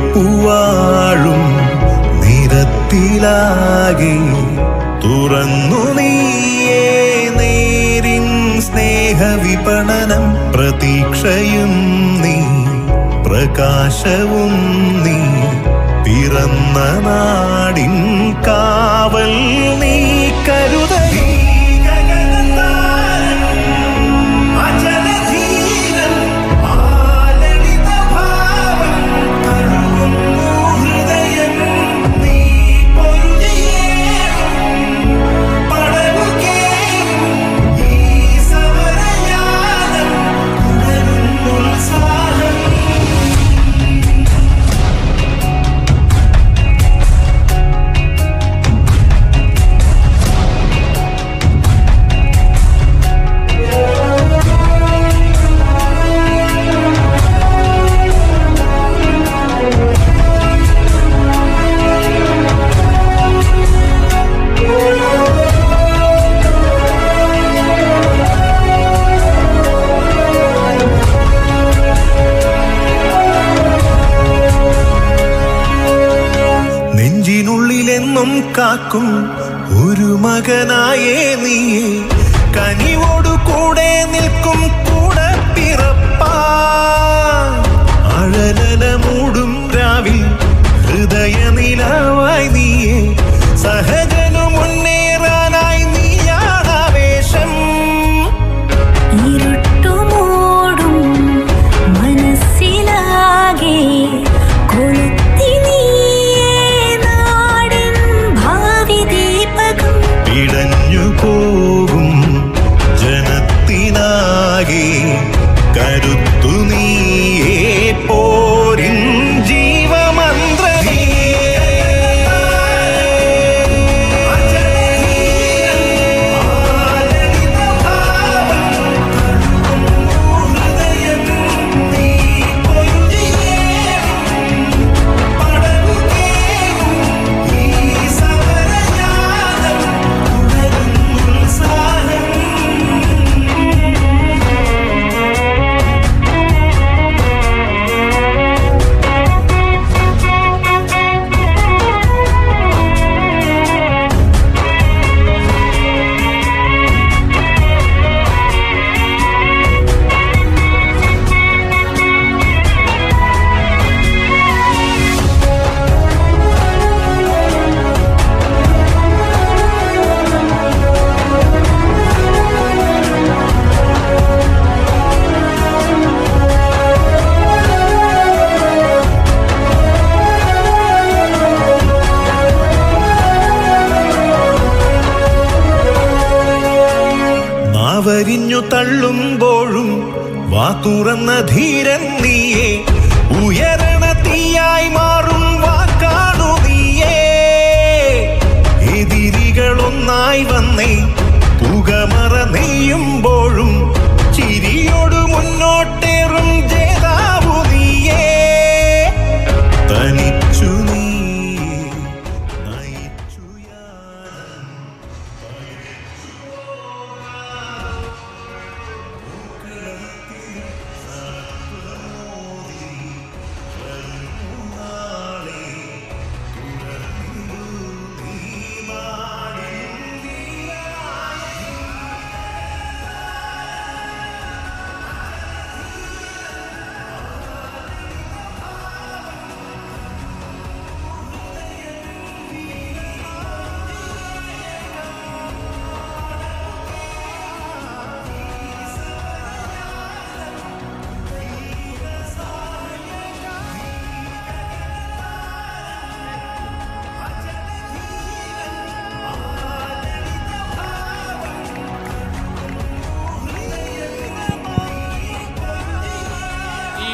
വെറുപ്പുവാഴും നിരത്തിലാകെ തുറന്നു നീയേ നേരിൻ സ്നേഹവിപണനം പ്രതീക്ഷയും നീ പ്രകാശവും നീ പിറന്ന നാടിൻ കാവൽ നീ കരുതലി നെഞ്ചിനുള്ളിലെന്നും കാക്കും ഒരു മകനായേ നീ കനിവോടു കൂടെ നിൽക്കും കൂടെ പിറപ്പാ അഴലല മൂടും രാവിൽ ഹൃദയ നിലാവായി നീയേ സഹജനു മുന്നേറാനായി നീയാണാവേശം ഇരുട്ടുമൂടും മനസ്സിലാകെ ഇടഞ്ഞു പോകും ജനത്തിനാകെ കരുത്തു നീയേ പോരിൻ ജീവമന്ത്രമേ വരിഞ്ഞു തള്ളുമ്പോഴും വാ തുറന്ന ധീരൻ നീയേ ഉയരണ തീയായി മാറും വാക്കാണു നീയേ എതിരികളൊന്നായി വന്നേ പുകമറ നെയ്യുമ്പോഴും ചിരിയോടു മുന്നോട്ടേറും ജേതാവു നീയേ തനിച്ചു നീ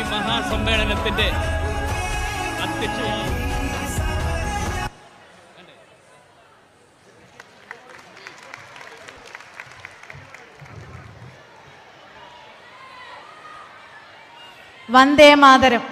മഹാസമ്മേളനത്തിന്റെ അധ്യക്ഷയായി വന്ദേ മാതരം.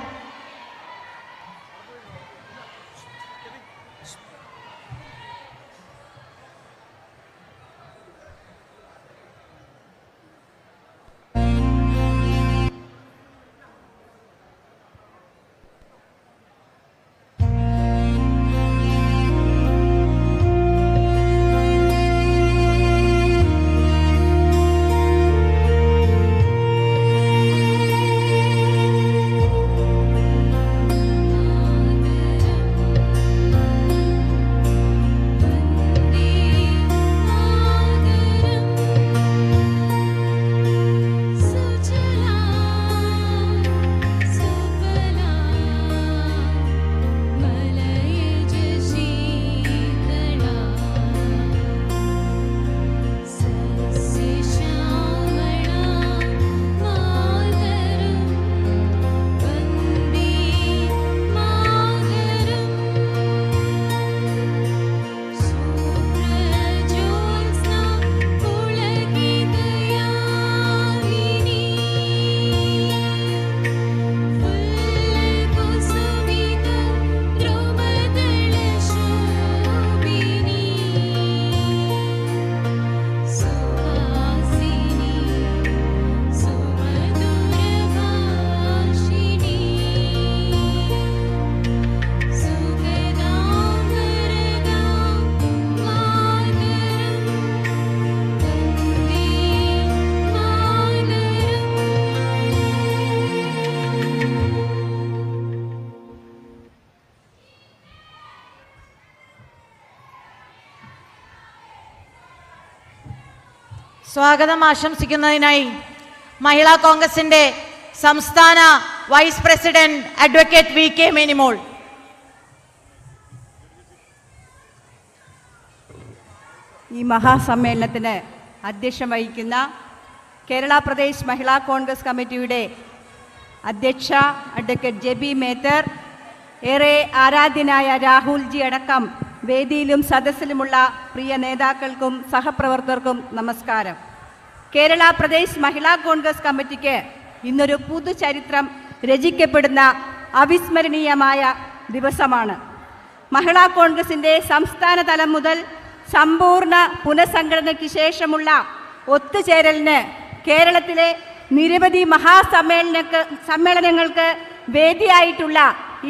സ്വാഗതം ആശംസിക്കുന്നതിനായി മഹിളാ കോൺഗ്രസിന്റെ സംസ്ഥാന vice president advocate V K Minimol. ഈ മഹാസമ്മേളനത്തിന് അധ്യക്ഷം വഹിക്കുന്ന കേരള പ്രദേശ് മഹിളാ കോൺഗ്രസ് കമ്മിറ്റിയുടെ അധ്യക്ഷ അഡ്വക്കേറ്റ് ജെബി മേത്തർ, ഏറെ ആരാധ്യനായ രാഹുൽജി അടക്കം വേദിയിലും സദസ്സിലുമുള്ള പ്രിയ നേതാക്കൾക്കും സഹപ്രവർത്തകർക്കും നമസ്കാരം. കേരള പ്രദേശ് മഹിളാ കോൺഗ്രസ് കമ്മിറ്റിക്ക് ഇന്നൊരു പുതുചരിത്രം രചിക്കപ്പെടുന്ന അവിസ്മരണീയമായ ദിവസമാണ്. മഹിളാ കോൺഗ്രസിൻ്റെ സംസ്ഥാന തലം മുതൽ സമ്പൂർണ്ണ പുനഃസംഘടനയ്ക്ക് ശേഷമുള്ള ഒത്തുചേരലിന് കേരളത്തിലെ നിരവധി സമ്മേളനങ്ങൾക്ക് വേദിയായിട്ടുള്ള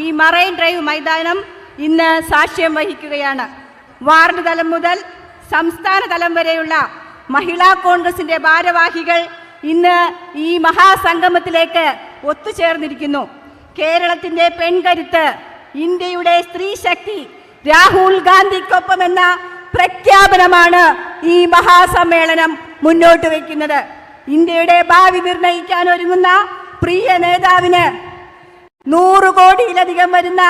ഈ മറൈൻ ഡ്രൈവ് മൈതാനം ഇന്ന് സാക്ഷ്യം വഹിക്കുകയാണ്. വാർഡ് തലം മുതൽ സംസ്ഥാന തലം വരെയുള്ള മഹിളാ കോൺഗ്രസിൻ്റെ ഭാരവാഹികൾ ഇന്ന് ഈ മഹാസംഗമത്തിലേക്ക് ഒത്തുചേർന്നിരിക്കുന്നു. കേരളത്തിൻ്റെ പെൺകരുത്ത്, ഇന്ത്യയുടെ സ്ത്രീ ശക്തി, രാഹുൽ ഗാന്ധിക്കൊപ്പമെന്ന പ്രഖ്യാപനമാണ് ഈ മഹാസമ്മേളനം മുന്നോട്ട് വയ്ക്കുന്നത്. ഇന്ത്യയുടെ ഭാവി നിർണയിക്കാൻ ഒരുങ്ങുന്ന പ്രിയ നേതാവിന്, 100 കോടിയിലധികം വരുന്ന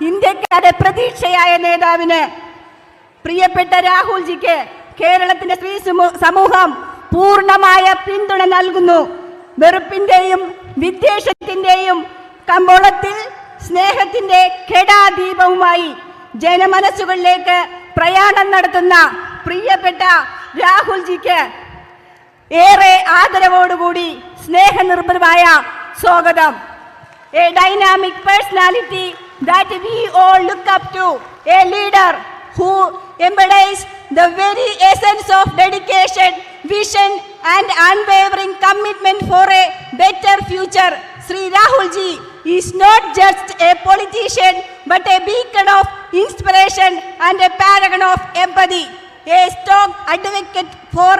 ഇന്ത്യക്കാരുടെ പ്രതീക്ഷയായ നേതാവിന്, പ്രിയപ്പെട്ട രാഹുൽജിക്ക് കേരളത്തിന്റെ സ്ത്രീ സമൂഹം പൂർണ്ണമായ പിന്തുണ നൽകുന്നു. വെറുപ്പിന്റെയും വിദ്വേഷത്തിന്റെയും കമ്പോളത്തിൽ സ്നേഹത്തിന്റെ കെടാദീപവുമായി ജനമനസ്സുകളിലേക്ക് പ്രയാണം നടത്തുന്ന പ്രിയപ്പെട്ട രാഹുൽജിക്ക് ഏറെ ആദരവോടുകൂടി സ്നേഹനിർഭരമായ സ്വാഗതം. A dynamic personality that we all look up to, a leader who embodies the very essence of dedication, vision and unwavering commitment for a better future. Shri Rahul Ji is not just a politician but a beacon of inspiration and a paragon of empathy, a strong advocate for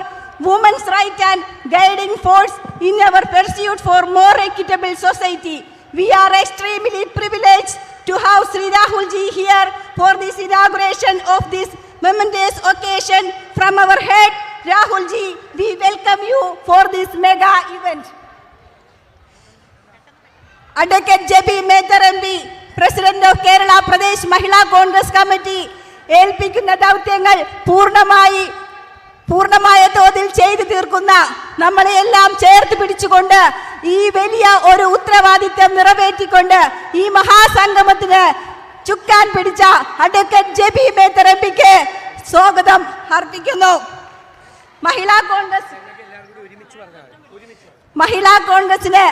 women's rights and guiding force in our pursuit for more equitable society. We are extremely privileged to have Shri Rahul Ji here for this inauguration of this momentous occasion. From our head, Rahul Ji, we welcome you for this mega event. Advocate J.B. Mehtar MP, President of Kerala Pradesh Mahila Congress Committee, ഏൽപ്പിക്കുന്ന ദൗത്യങ്ങൾ പൂർണ്ണമായ തോതിൽ ചെയ്തു തീർക്കുന്ന നമ്മളെ എല്ലാം ചേർത്ത് പിടിച്ചുകൊണ്ട് ഈ വലിയ ഒരു ഉത്തരവാദിത്വം നിറവേറ്റിക്കൊണ്ട് ഈ മഹാസംഗമത്തിന് ചുക്കാൻ പിടിച്ച അഡ്വക്കേറ്റ് ജെബി മേത്തർ എംപിക്ക് സ്വാഗതം അർപ്പിക്കുന്നു. മഹിളാ കോൺഗ്രസിന്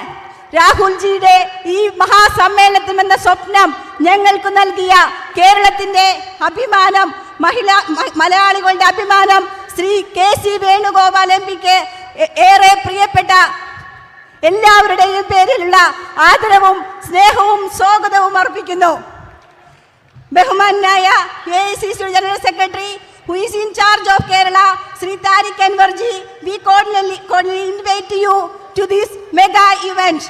രാഹുൽജിയുടെ ഈ മഹാസമ്മേളനത്തിനെന്ന സ്വപ്നം ഞങ്ങൾക്ക് നൽകിയ കേരളത്തിന്റെ അഭിമാനം, മലയാളികളുടെ അഭിമാനം ശ്രീ കെ.സി. വേണുഗോപാൽ എംപിക്ക് ഏറെ പ്രിയപ്പെട്ട എല്ലാവരുടെയും പേരിലുള്ള ആദരവും സ്നേഹവും സ്വാഗതവും അർപ്പിക്കുന്നു. ബഹുമാനായ AICC general secretary who is in charge of Kerala, Sri Tariq Anwar ji, we cordially invite you to this mega event.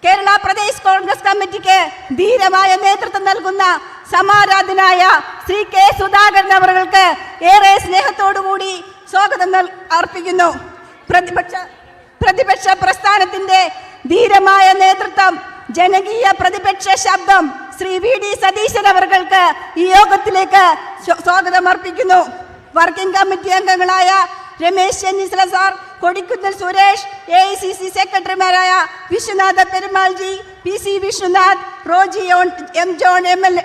Kerala Pradesh Congress കമ്മിറ്റിക്ക് ധീരമായ നേതൃത്വം നൽകുന്ന സമാരാധനായ ശ്രീ കെ സുധാകരൻ അവർക്ക് ഏറെ സ്നേഹത്തോടുകൂടി സ്വാഗതം അർപ്പിക്കുന്നു. പ്രതിപക്ഷ പ്രസ്ഥാനത്തിന്റെ ധീരമായ നേതൃത്വം, ജനകീയ പ്രതിപക്ഷ ശബ്ദം ശ്രീ VD സതീശൻ അവർക്ക് ഈ യോഗത്തിലേക്ക് സ്വാഗതം അർപ്പിക്കുന്നു. വർക്കിംഗ് കമ്മിറ്റി അംഗങ്ങളായ രമേശ് ചെന്നിത്തല സാർ, കൊടിക്കുന്നിൽ സുരേഷ്, AICC സെക്രട്ടറിമാരായ Viswanatha Perumal ji, PC Vishnunath, Roji M John MLA,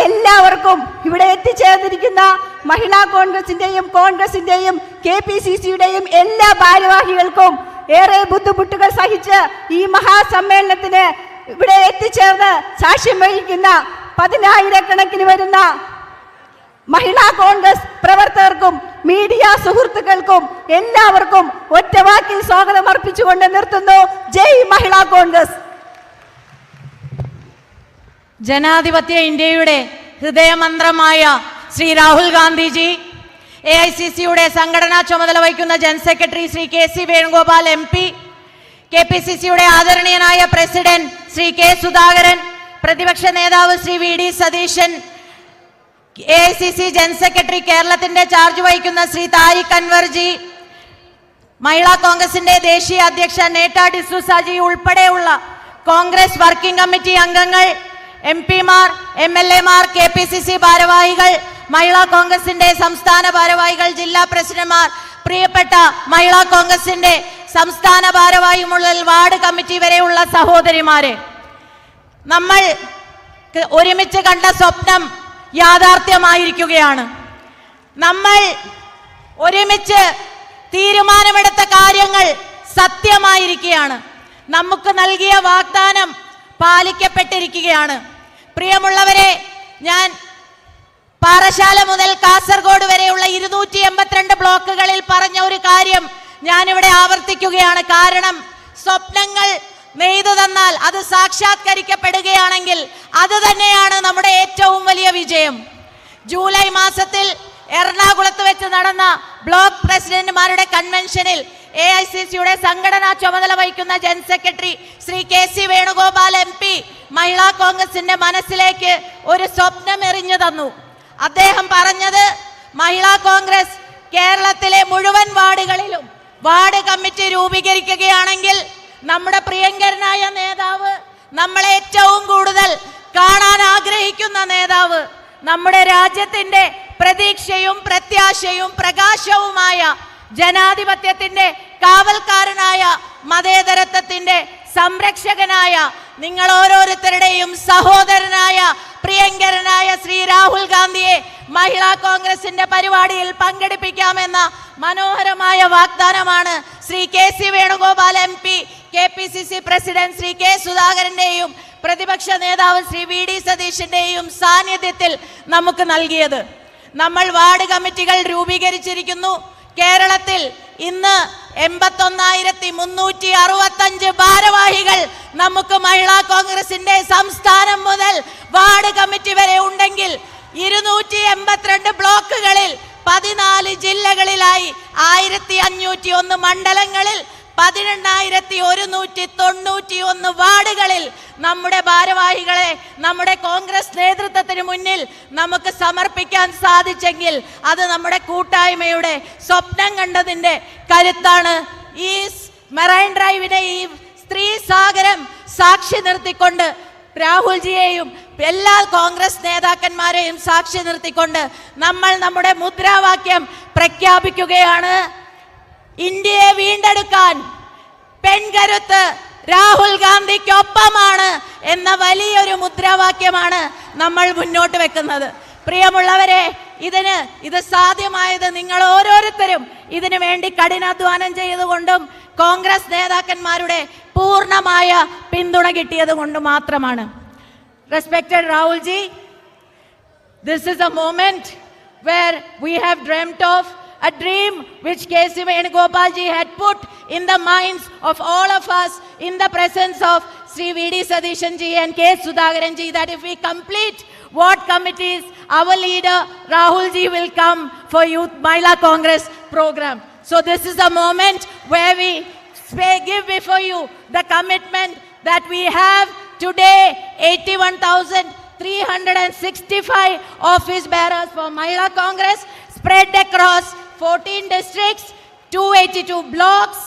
എല്ലാവർക്കും ഇവിടെ എത്തിച്ചേർന്നിരിക്കുന്ന മഹിളാ കോൺഗ്രസിന്റെയും KPCCയുടെയും എല്ലാ ഭാരവാഹികൾക്കും ഏറെ ബുദ്ധിമുട്ടുകൾ സഹിച്ച് ഈ മഹാസമ്മേളനത്തിന് ഇവിടെ എത്തിച്ചേർന്ന് സാക്ഷ്യം വഹിക്കുന്ന 10,000 വരുന്ന മഹിളാ കോൺഗ്രസ് പ്രവർത്തകർക്കും മീഡിയ സുഹൃത്തുക്കൾക്കും എല്ലാവർക്കും ഒറ്റവാക്കിൽ സ്വാഗതം അർപ്പിച്ചുകൊണ്ട് നിർത്തുന്നു. ജയ് മഹിളാ കോൺഗ്രസ്. ജനാധിപത്യ ഇന്ത്യയുടെ ഹൃദയമന്ത്രമായ ശ്രീ രാഹുൽ ഗാന്ധിജി, AICCയുടെ സംഘടനാ ചുമതല വഹിക്കുന്ന general secretary Shri K.C. Venugopal MP, KPCCയുടെ ആദരണീയനായ പ്രസിഡന്റ് ശ്രീ K. സുധാകരൻ, പ്രതിപക്ഷ നേതാവ് Shri VD Satheesan, AICC general secretary കേരളത്തിന്റെ ചാർജ് വഹിക്കുന്ന ശ്രീ താരിഖ് അൻവർജി, മഹിളാ കോൺഗ്രസിന്റെ ദേശീയ അധ്യക്ഷ നേട്ട ഡിസൂസാജി ഉൾപ്പെടെയുള്ള കോൺഗ്രസ് വർക്കിംഗ് കമ്മിറ്റി അംഗങ്ങൾ, MP-മാർ, MLA-മാർ, KPCC ഭാരവാഹികൾ, മഹിളാ കോൺഗ്രസിന്റെ സംസ്ഥാന ഭാരവാഹികൾ, ജില്ലാ പ്രസിഡന്റുമാർ, പ്രിയപ്പെട്ട മഹിളാ കോൺഗ്രസിന്റെ സംസ്ഥാന ഭാരവാഹിമുള്ള വാർഡ് കമ്മിറ്റി വരെയുള്ള സഹോദരിമാരെ, നമ്മൾ ഒരുമിച്ച് കണ്ട സ്വപ്നം യാഥാർത്ഥ്യമായിരിക്കുകയാണ്. നമ്മൾ ഒരുമിച്ച് തീരുമാനമെടുത്ത കാര്യങ്ങൾ സത്യമായിരിക്കുകയാണ്. നമുക്ക് നൽകിയ വാഗ്ദാനം പാലിക്കപ്പെട്ടിരിക്കുകയാണ്. പ്രിയമുള്ളവരെ, ഞാൻ പാറശാല മുതൽ കാസർഗോഡ് വരെയുള്ള 282 ബ്ലോക്കുകളിൽ പറഞ്ഞ ഒരു കാര്യം ഞാനിവിടെ ആവർത്തിക്കുകയാണ്. കാരണം സ്വപ്നങ്ങൾ നെയ്തു തന്നാൽ അത് സാക്ഷാത്കരിക്കപ്പെടുകയാണെങ്കിൽ അത് തന്നെയാണ് നമ്മുടെ ഏറ്റവും വലിയ വിജയം. ജൂലൈ മാസത്തിൽ എറണാകുളത്ത് വെച്ച് നടന്ന ബ്ലോക്ക് പ്രസിഡന്റുമാരുടെ കൺവെൻഷനിൽ AICCയുടെ സംഘടനാ ചുമതല വഹിക്കുന്ന general secretary Shri KC Venugopal MP മഹിളാ കോൺഗ്രസിന്റെ മനസ്സിലേക്ക് ഒരു സ്വപ്നം എറിഞ്ഞു തന്നു. അദ്ദേഹം പറഞ്ഞത്, മഹിളാ കോൺഗ്രസ് കേരളത്തിലെ മുഴുവൻ വാർഡുകളിലും വാർഡ് കമ്മിറ്റി രൂപീകരിക്കുകയാണെങ്കിൽ നമ്മുടെ പ്രിയങ്കരനായ നേതാവ്, നമ്മളെ ഏറ്റവും കൂടുതൽ കാണാൻ ആഗ്രഹിക്കുന്ന നേതാവ്, നമ്മുടെ രാജ്യത്തിന്റെ പ്രതീക്ഷയും പ്രത്യാശയും പ്രകാശവുമായ ജനാധിപത്യത്തിന്റെ കാവൽക്കാരനായ മതേതരത്വത്തിന്റെ സംരക്ഷകനായ നിങ്ങൾ ഓരോരുത്തരുടെയും സഹോദരനായ പ്രിയങ്കരനായ ശ്രീ രാഹുൽ ഗാന്ധിയെ മഹിളാ കോൺഗ്രസിന്റെ പരിപാടിയിൽ പങ്കെടുപ്പിക്കാമെന്ന മനോഹരമായ വാഗ്ദാനമാണ് Shri KC Venugopal MP, KPCC president Shri K സുധാകരന്റെയും പ്രതിപക്ഷ നേതാവ് ശ്രീ VD സതീഷിന്റെയും സാന്നിധ്യത്തിൽ നമുക്ക് നൽകിയത്. നമ്മൾ വാർഡ് കമ്മിറ്റികൾ രൂപീകരിച്ചിരിക്കുന്നു. കേരളത്തിൽ ഇന്ന് 81,365 ഭാരവാഹികൾ നമുക്ക് മഹിളാ കോൺഗ്രസിന്റെ സംസ്ഥാനം മുതൽ വാർഡ് കമ്മിറ്റി വരെ ഉണ്ടെങ്കിൽ 282 ബ്ലോക്കുകളിൽ 14 ജില്ലകളിലായി 1501 മണ്ഡലങ്ങളിൽ 18,191 വാർഡുകളിൽ നമ്മുടെ ഭാരവാഹികളെ നമ്മുടെ കോൺഗ്രസ് നേതൃത്വത്തിന് മുന്നിൽ നമുക്ക് സമർപ്പിക്കാൻ സാധിച്ചെങ്കിൽ അത് നമ്മുടെ കൂട്ടായ്മയുടെ സ്വപ്നം കണ്ടതിന്റെ കരുത്താണ്. ഈ മെറൈൻ ഡ്രൈവിനെ, ഈ സ്ത്രീ സാഗരം സാക്ഷി നിർത്തിക്കൊണ്ട് രാഹുൽജിയെയും എല്ലാ കോൺഗ്രസ് നേതാക്കന്മാരെയും സാക്ഷി നിർത്തിക്കൊണ്ട് നമ്മൾ നമ്മുടെ മുദ്രാവാക്യം പ്രഖ്യാപിക്കുകയാണ്. ഇന്ത്യയെ വീണ്ടെടുക്കാൻ പെൺകരുത്ത് രാഹുൽ ഗാന്ധിക്കൊപ്പമാണ് എന്ന വലിയൊരു മുദ്രാവാക്യമാണ് നമ്മൾ മുന്നോട്ട് വെക്കുന്നത്. പ്രിയമുള്ളവരെ, ഇത് സാധ്യമായത് നിങ്ങൾ ഓരോരുത്തരും ഇതിനു വേണ്ടി കഠിനാധ്വാനം ചെയ്തുകൊണ്ടും കോൺഗ്രസ് നേതാക്കന്മാരുടെ പൂർണ്ണമായ പിന്തുണ കിട്ടിയത് കൊണ്ട് മാത്രമാണ്. Respected Rahul ji, this is a moment where we have dreamt of a dream which KC Venugopal ji had put in the minds of all of us in the presence of Sri VD Sadishan ji and K Sudhakaran ji, that if we complete what committees, our leader Rahul ji will come for Youth Mahila Congress program. So this is a moment where we give before you the commitment that we have today 81,365 office bearers for Mahila Congress spread across 14 districts, 282 blocks,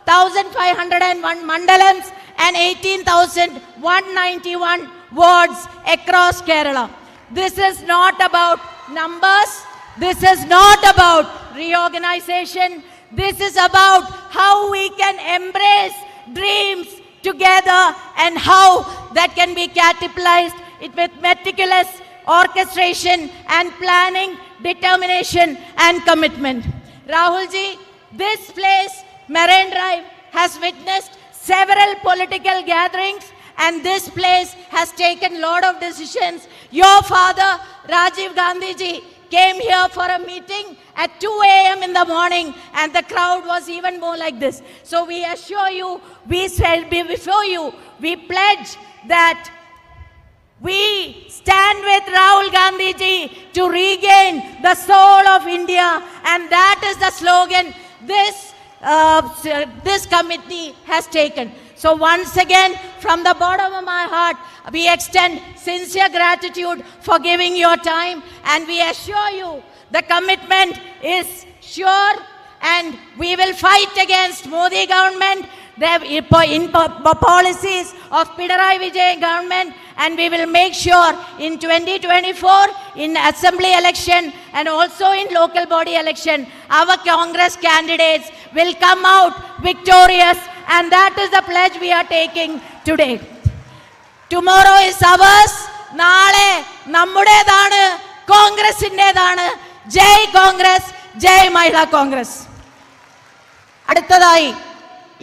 1,501 mandalams and 18,191 wards across Kerala. This is not about numbers. This is not about reorganization. This is about how we can embrace dreams together and how that can be capitalized with meticulous orchestration and planning, determination and commitment. Rahul ji, this place, Marine Drive, has witnessed several political gatherings and this place has taken a lot of decisions. Your father, Rajiv Gandhi ji, came here for a meeting at 2 a.m. in the morning and the crowd was even more like this. So we assure you, we shall be before you, we pledge that we stand with Rahul Gandhi ji to regain the soul of India, and that is the slogan. This this committee has taken. So once again, from the bottom of my heart, we extend sincere gratitude for giving your time, and we assure you the commitment is sure, and we will fight against Modi government, the policies of Pinarayi Vijayan government, and we will make sure in 2024 in assembly election and also in local body election, our Congress candidates will come out victorious, and that is the pledge we are taking today. Tomorrow is ours. നാളെ നമ്മുടേതാണ്, കോൺഗ്രസിൻ്റെതാണ്. ജയ് കോൺഗ്രസ്, ജയ് മഹിളാ കോൺഗ്രസ്. അടുത്തതായി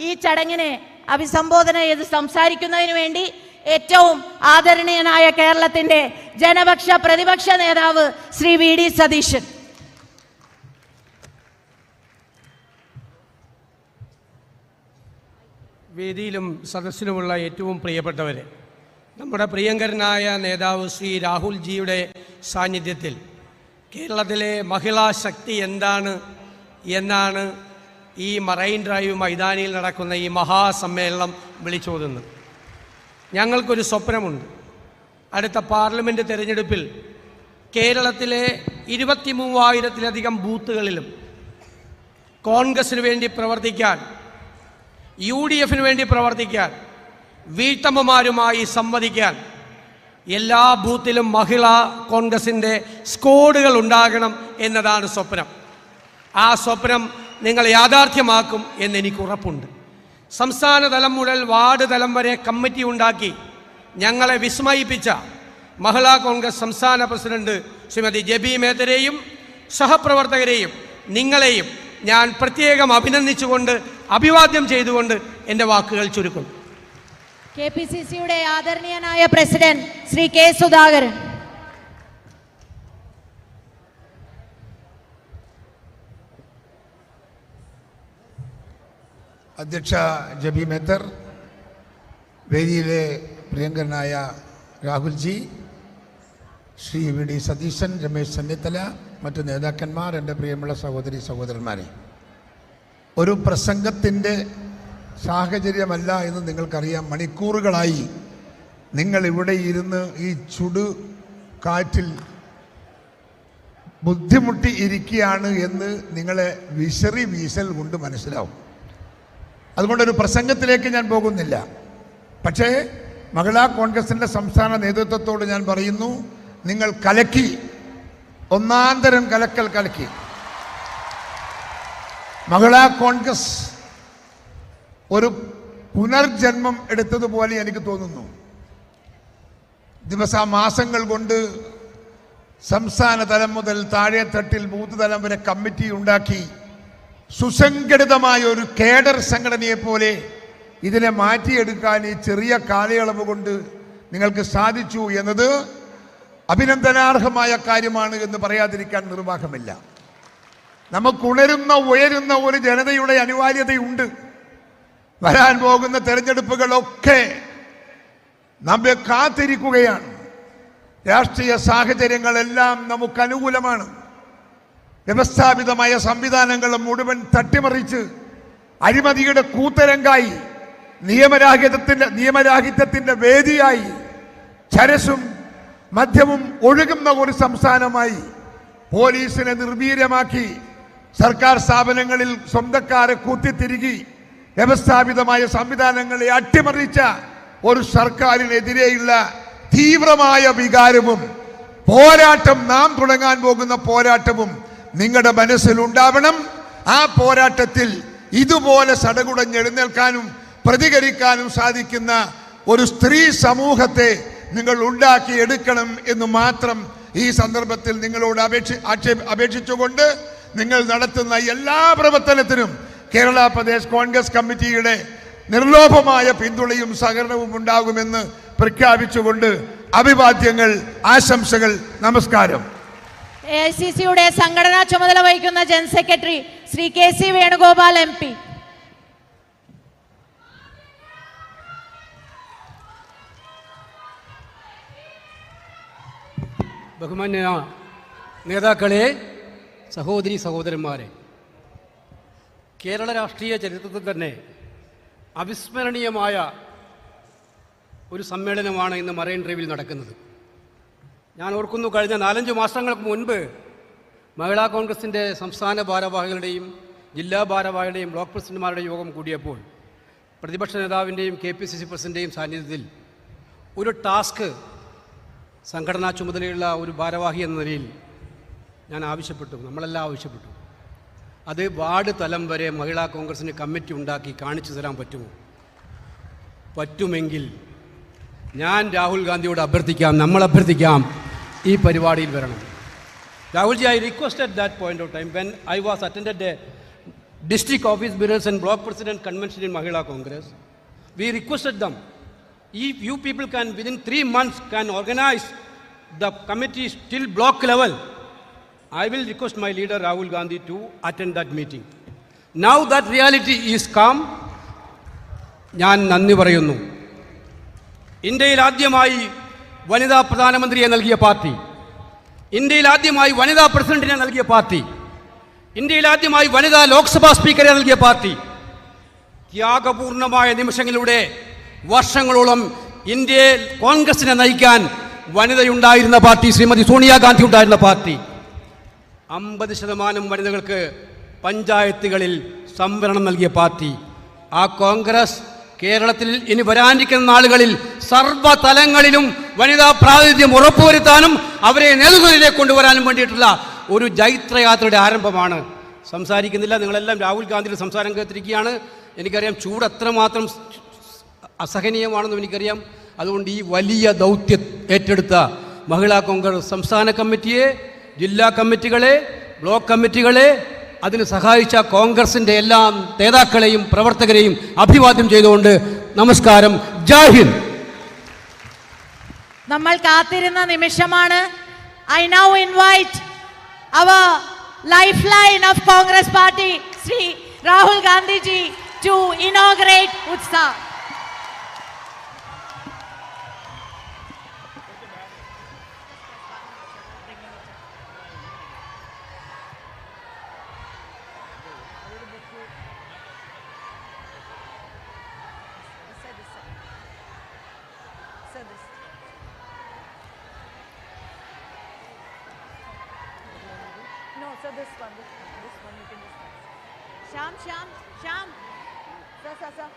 ഈ ചടങ്ങിനെ അഭിസംബോധന ചെയ്ത് സംസാരിക്കുന്നതിന് വേണ്ടി ഏറ്റവും ആദരണീയനായ കേരളത്തിന്റെ ജനപക്ഷ പ്രതിപക്ഷ നേതാവ് ശ്രീ വി.ഡി. സതീശൻ. വേദിയിലും സദസ്സിലുമുള്ള ഏറ്റവും പ്രിയപ്പെട്ടവരെ, നമ്മുടെ പ്രിയങ്കരനായ നേതാവ് ശ്രീ രാഹുൽ ജിയുടെ സാന്നിധ്യത്തിൽ കേരളത്തിലെ മഹിളാ ശക്തി എന്താണ് എന്നാണ് ഈ മറൈൻ ഡ്രൈവ് മൈതാനിയിൽ നടക്കുന്ന ഈ മഹാസമ്മേളനം വിളിച്ചോതുന്നത്. ഞങ്ങൾക്കൊരു സ്വപ്നമുണ്ട്. അടുത്ത പാർലമെൻറ്റ് തെരഞ്ഞെടുപ്പിൽ കേരളത്തിലെ 23,000-ലധികം ബൂത്തുകളിലും കോൺഗ്രസിന് വേണ്ടി പ്രവർത്തിക്കാൻ, UDF വേണ്ടി പ്രവർത്തിക്കാൻ, വീട്ടമ്മമാരുമായി സംവദിക്കാൻ എല്ലാ ബൂത്തിലും മഹിളാ കോൺഗ്രസിൻ്റെ സ്ക്വാഡുകൾ ഉണ്ടാകണം എന്നതാണ് സ്വപ്നം. ആ സ്വപ്നം നിങ്ങൾ യാഥാർത്ഥ്യമാക്കും എന്നെനിക്ക് ഉറപ്പുണ്ട്. സംസ്ഥാന തലം മുതൽ വാർഡ് തലം വരെ കമ്മിറ്റി ഉണ്ടാക്കി ഞങ്ങളെ വിസ്മയിപ്പിച്ച മഹിളാ കോൺഗ്രസ് സംസ്ഥാന പ്രസിഡന്റ് ശ്രീമതി ജെബി മേത്തരെയും സഹപ്രവർത്തകരെയും നിങ്ങളെയും ഞാൻ പ്രത്യേകം അഭിനന്ദിച്ചുകൊണ്ട് അഭിവാദ്യം ചെയ്തുകൊണ്ട് എൻ്റെ വാക്കുകൾ ചുരുക്കും. KPCCയുടെ ആദരണീയനായ പ്രസിഡന്റ് ശ്രീ കെ സുധാകരൻ. അധ്യക്ഷ ജബി മേത്തർ, വേദിയിലെ പ്രിയങ്കരനായ രാഹുൽജി, ശ്രീ വി.ഡി. സതീശൻ, രമേശ് ചെന്നിത്തല, മറ്റു നേതാക്കന്മാർ, എൻ്റെ പ്രിയമുള്ള സഹോദരി സഹോദരന്മാരെ, ഒരു പ്രസംഗത്തിൻ്റെ സാഹചര്യമല്ല എന്ന് നിങ്ങൾക്കറിയാം. മണിക്കൂറുകളായി നിങ്ങൾ ഇവിടെ ഇരുന്ന് ഈ ചുടു കാറ്റിൽ ബുദ്ധിമുട്ടി ഇരിക്കുകയാണ് എന്ന് നിങ്ങളെ വിശറി വീശൽ കൊണ്ട് മനസ്സിലാവും. അതുകൊണ്ടൊരു പ്രസംഗത്തിലേക്ക് ഞാൻ പോകുന്നില്ല. പക്ഷേ മഹിളാ കോൺഗ്രസിൻ്റെ സംസ്ഥാന നേതൃത്വത്തോട് ഞാൻ പറയുന്നു, നിങ്ങൾ കലക്കി, ഒന്നാന്തരം കലക്കി. മഹിളാ കോൺഗ്രസ് ഒരു പുനർജന്മം എടുത്തതുപോലെ എനിക്ക് തോന്നുന്നു. മാസങ്ങൾ കൊണ്ട് സംസ്ഥാന തലം മുതൽ താഴെത്തട്ടിൽ ബൂത്ത് തലം വരെ കമ്മിറ്റി ഉണ്ടാക്കി സുസംഘടിതമായ ഒരു കേഡർ സംഘടനയെ പോലെ ഇതിനെ മാറ്റിയെടുക്കാൻ ഈ ചെറിയ കാലയളവ് കൊണ്ട് നിങ്ങൾക്ക് സാധിച്ചു എന്നത് അഭിനന്ദനാർഹമായ കാര്യമാണ് എന്ന് പറയാതിരിക്കാൻ നിർവാഹമില്ല. നമുക്കുണരുന്ന ഉയരുന്ന ഒരു ജനതയുടെ അനിവാര്യതയുണ്ട്. വരാൻ പോകുന്ന തെരഞ്ഞെടുപ്പുകളൊക്കെ നമ്മെ കാത്തിരിക്കുകയാണ്. രാഷ്ട്രീയ സാഹചര്യങ്ങളെല്ലാം നമുക്ക് അനുകൂലമാണ്. വ്യവസ്ഥാപിതമായ സംവിധാനങ്ങൾ മുഴുവൻ തട്ടിമറിച്ച് അഴിമതിയുടെ കൂത്തരങ്കായി, നിയമരാഹിത്യത്തിന്റെ വേദിയായി, ചരസും മദ്യവും ഒഴുകുന്ന ഒരു സംസ്ഥാനമായി, പോലീസിനെ നിർവീര്യമാക്കി സർക്കാർ സ്ഥാപനങ്ങളിൽ സ്വന്തക്കാരെ കുത്തിത്തിരുകി വ്യവസ്ഥാപിതമായ സംവിധാനങ്ങളെ അട്ടിമറിച്ച ഒരു സർക്കാരിനെതിരെയുള്ള തീവ്രമായ വികാരവും പോരാട്ടം, നാം തുടങ്ങാൻ പോകുന്ന പോരാട്ടവും നിങ്ങളുടെ മനസ്സിലുണ്ടാവണം. ആ പോരാട്ടത്തിൽ ഇതുപോലെ സടകുടഞ്ഞെഴുന്നേൽക്കാനും പ്രതികരിക്കാനും സാധിക്കുന്ന ഒരു സ്ത്രീ സമൂഹത്തെ നിങ്ങൾ ഉണ്ടാക്കിയെടുക്കണം എന്ന് മാത്രം ഈ സന്ദർഭത്തിൽ നിങ്ങളോട് അപേക്ഷിച്ചുകൊണ്ട് നിങ്ങൾ നടത്തുന്ന എല്ലാ പ്രവർത്തനത്തിനും കേരള പ്രദേശ് കോൺഗ്രസ് കമ്മിറ്റിയുടെ നിർലോഭമായ പിന്തുണയും സഹകരണവും ഉണ്ടാകുമെന്ന് പ്രഖ്യാപിച്ചുകൊണ്ട് അഭിവാദ്യങ്ങൾ, ആശംസകൾ, നമസ്കാരം. AICCയുടെ സംഘടനാ ചുമതല വഹിക്കുന്ന general secretary Shri KC Venugopal MP. ബഹുമാന്യ നേതാക്കളെ, സഹോദരി സഹോദരന്മാരെ, കേരള രാഷ്ട്രീയ ചരിത്രത്തിൽ തന്നെ അവിസ്മരണീയമായ ഒരു സമ്മേളനമാണ് ഇന്ന് മറൈൻ ഡ്രൈവിൽ നടക്കുന്നത്. ഞാൻ ഓർക്കുന്നു, കഴിഞ്ഞ 4-5 മാസങ്ങൾക്ക് മുൻപ് മഹിളാ കോൺഗ്രസിൻ്റെ സംസ്ഥാന ഭാരവാഹികളുടെയും ജില്ലാ ഭാരവാഹികളുടെയും ബ്ലോക്ക് പ്രസിഡന്റുമാരുടെ യോഗം കൂടിയപ്പോൾ പ്രതിപക്ഷ നേതാവിൻ്റെയും KPCC പ്രസിഡൻ്റെയും സാന്നിധ്യത്തിൽ ഒരു ടാസ്ക് സംഘടനാ ചുമതലയുള്ള ഒരു ഭാരവാഹി എന്ന നിലയിൽ ഞാൻ ആവശ്യപ്പെട്ടു, നമ്മളെല്ലാം ആവശ്യപ്പെട്ടു. അത് വാർഡ് തലം വരെ മഹിളാ കോൺഗ്രസിന് കമ്മിറ്റി ഉണ്ടാക്കി കാണിച്ചു തരാൻ പറ്റുമോ? പറ്റുമെങ്കിൽ ഞാൻ രാഹുൽ ഗാന്ധിയോട് അഭ്യർത്ഥിക്കാം, നമ്മൾ അഭ്യർത്ഥിക്കാം, ഈ പരിപാടിയിൽ വരണം. Rahulji, I requested that point of time when I was attended a district office bearers and block president convention in Mahila Congress. We requested them, if you people can within 3 months can organize the committees till block level, I will request my leader Rahul Gandhi to attend that meeting. Now that reality is come, ഞാൻ നന്ദി പറയുന്നു. ഇന്ത്യയിൽ ആദ്യമായി വനിതാ പ്രധാനമന്ത്രിയെ നൽകിയ party, ഇന്ത്യയിൽ ആദ്യമായി വനിതാ പ്രസിഡന്റിനെ നൽകിയ പാർട്ടി, ഇന്ത്യയിൽ ആദ്യമായി വനിതാ ലോക്സഭാ സ്പീക്കറെ നൽകിയ പാർട്ടി, ത്യാഗപൂർണമായ നിമിഷങ്ങളിലൂടെ വർഷങ്ങളോളം ഇന്ത്യയെ കോൺഗ്രസിനെ നയിക്കാൻ വനിതയുണ്ടായിരുന്ന പാർട്ടി, ശ്രീമതി സോണിയാഗാന്ധി ഉണ്ടായിരുന്ന പാർട്ടി. 50% വനിതകൾക്ക് പഞ്ചായത്തുകളിൽ സംവരണം നൽകിയ പാർട്ടി. ആ കോൺഗ്രസ് കേരളത്തിൽ ഇനി വരാനിരിക്കുന്ന നാളുകളിൽ സർവ്വതലങ്ങളിലും വനിതാ പ്രാതിനിധ്യം ഉറപ്പുവരുത്താനും അവരെ നേതൃത്വത്തിലേക്ക് കൊണ്ടുവരാനും വേണ്ടിയിട്ടുള്ള ഒരു ജൈത്രയാത്രയുടെ ആരംഭമാണ്. സംസാരിക്കുന്നില്ല, നിങ്ങളെല്ലാം രാഹുൽ ഗാന്ധിയുടെ സംസാരം കേട്ടിരിക്കുകയാണ്. എനിക്കറിയാം ചൂട് എത്രമാത്രം അസഹനീയമാണെന്നും എനിക്കറിയാം. അതുകൊണ്ട് ഈ വലിയ ദൗത്യം ഏറ്റെടുത്ത മഹിളാ കോൺഗ്രസ് സംസ്ഥാന കമ്മിറ്റിയെ, ജില്ലാ കമ്മിറ്റികളെ, ബ്ലോക്ക് കമ്മിറ്റികളെ, അതിന് സഹായിച്ച കോൺഗ്രസിൻ്റെ എല്ലാ നേതാക്കളെയും പ്രവർത്തകരെയും അഭിവാദ്യം ചെയ്തുകൊണ്ട് നമസ്കാരം, ജയ് ഹിന്ദ്. നമ്മൾ കാത്തിരുന്ന നിമിഷമാണ്. I now invite our lifeline of Congress Party, Shri Rahul Gandhi ji, to inaugurate Utsaah. Sham. Sir.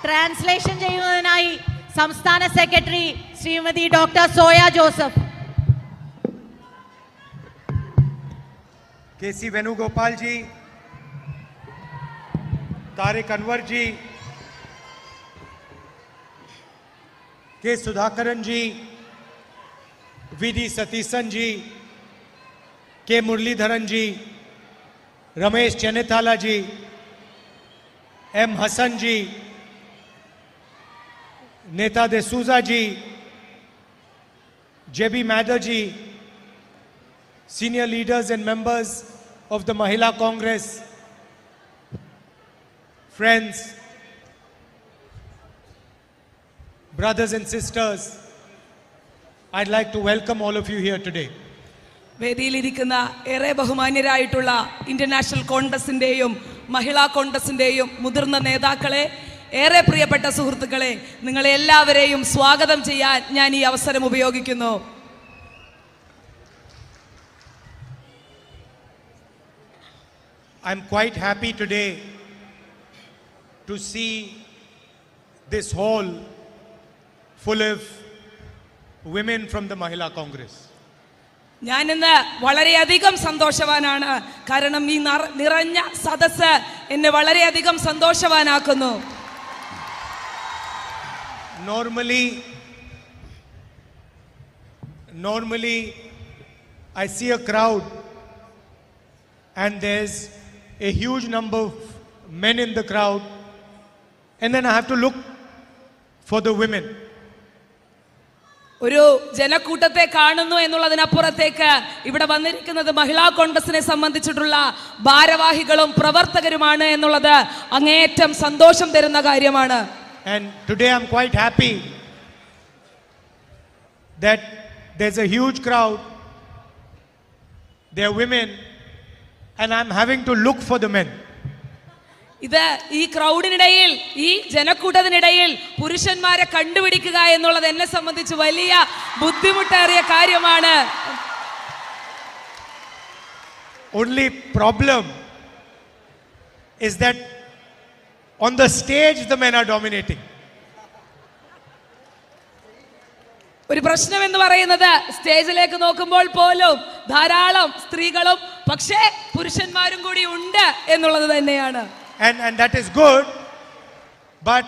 Translation ചെയ്യുന്നതിനായി സംസ്ഥാന secretary Shrimati doctor soya Joseph. KC Venugopal ji, Tariq Anwar ji, K Sudhakaran ji, VD Satishan ji, K Muralidharan ji, Ramesh Chenethala ji, M Hassan ji, Neta D'Souza ji, JB Madher ji, senior leaders and members of the Mahila Congress, friends, brothers and sisters, I'd like to welcome all of you here today. വേദിയിലിരിക്കുന്ന ഏറെ ബഹുമാന്യരായിട്ടുള്ള international കോൺഗ്രസിൻ്റെയും മഹിളാ കോൺഗ്രസിൻ്റെയും മുതിർന്ന നേതാക്കളെ, ഏറെ പ്രിയപ്പെട്ട സുഹൃത്തുക്കളെ, നിങ്ങളെ എല്ലാവരെയും സ്വാഗതം ചെയ്യാൻ ഞാൻ ഈ അവസരം ഉപയോഗിക്കുന്നു. I'm quite happy today to see this hall full of women from the Mahila Congress. ഞാനിന്ന് വളരെയധികം സന്തോഷവാനാണ്. കാരണം ഈ നിറഞ്ഞ സദസ്സ് എന്നെ വളരെയധികം സന്തോഷവാനാക്കുന്നു. Normally I see a crowd and there's a huge number of men in the crowd, and then I have to look for the women. ഒരു ജനക്കൂട്ടത്തെ കാണുന്നു എന്നുള്ളതിനപ്പുറത്തേക്ക് ഇവിടെ വന്നിരിക്കുന്നത് മഹിളാ കോൺഗ്രസിനെ സംബന്ധിച്ചിട്ടുള്ള ഭാരവാഹികളും പ്രവർത്തകരുമാണ് എന്നുള്ളത് അങ്ങേയറ്റം സന്തോഷം തരുന്ന കാര്യമാണ്. And today I'm quite happy that there's a huge crowd, there are women, and I'm having to look for the men. ഇത് ഈ ക്രൗഡിനിടയിൽ, ഈ ജനക്കൂട്ടത്തിനിടയിൽ പുരുഷന്മാരെ കണ്ടുപിടിക്കുക എന്നുള്ളത് എന്നെ സംബന്ധിച്ച് വലിയ ബുദ്ധിമുട്ടേറിയ കാര്യമാണ്. Only problem is that on the stage the men are dominating. ഒരു പ്രശ്നം എന്ന് പറയുന്നത് സ്റ്റേജിലേക്ക് നോക്കുമ്പോൾ പോലും ധാരാളം സ്ത്രീകളും പക്ഷേ പുരുഷന്മാരും കൂടി ഉണ്ട് എന്നുള്ളത് തന്നെയാണ്. And that is good, but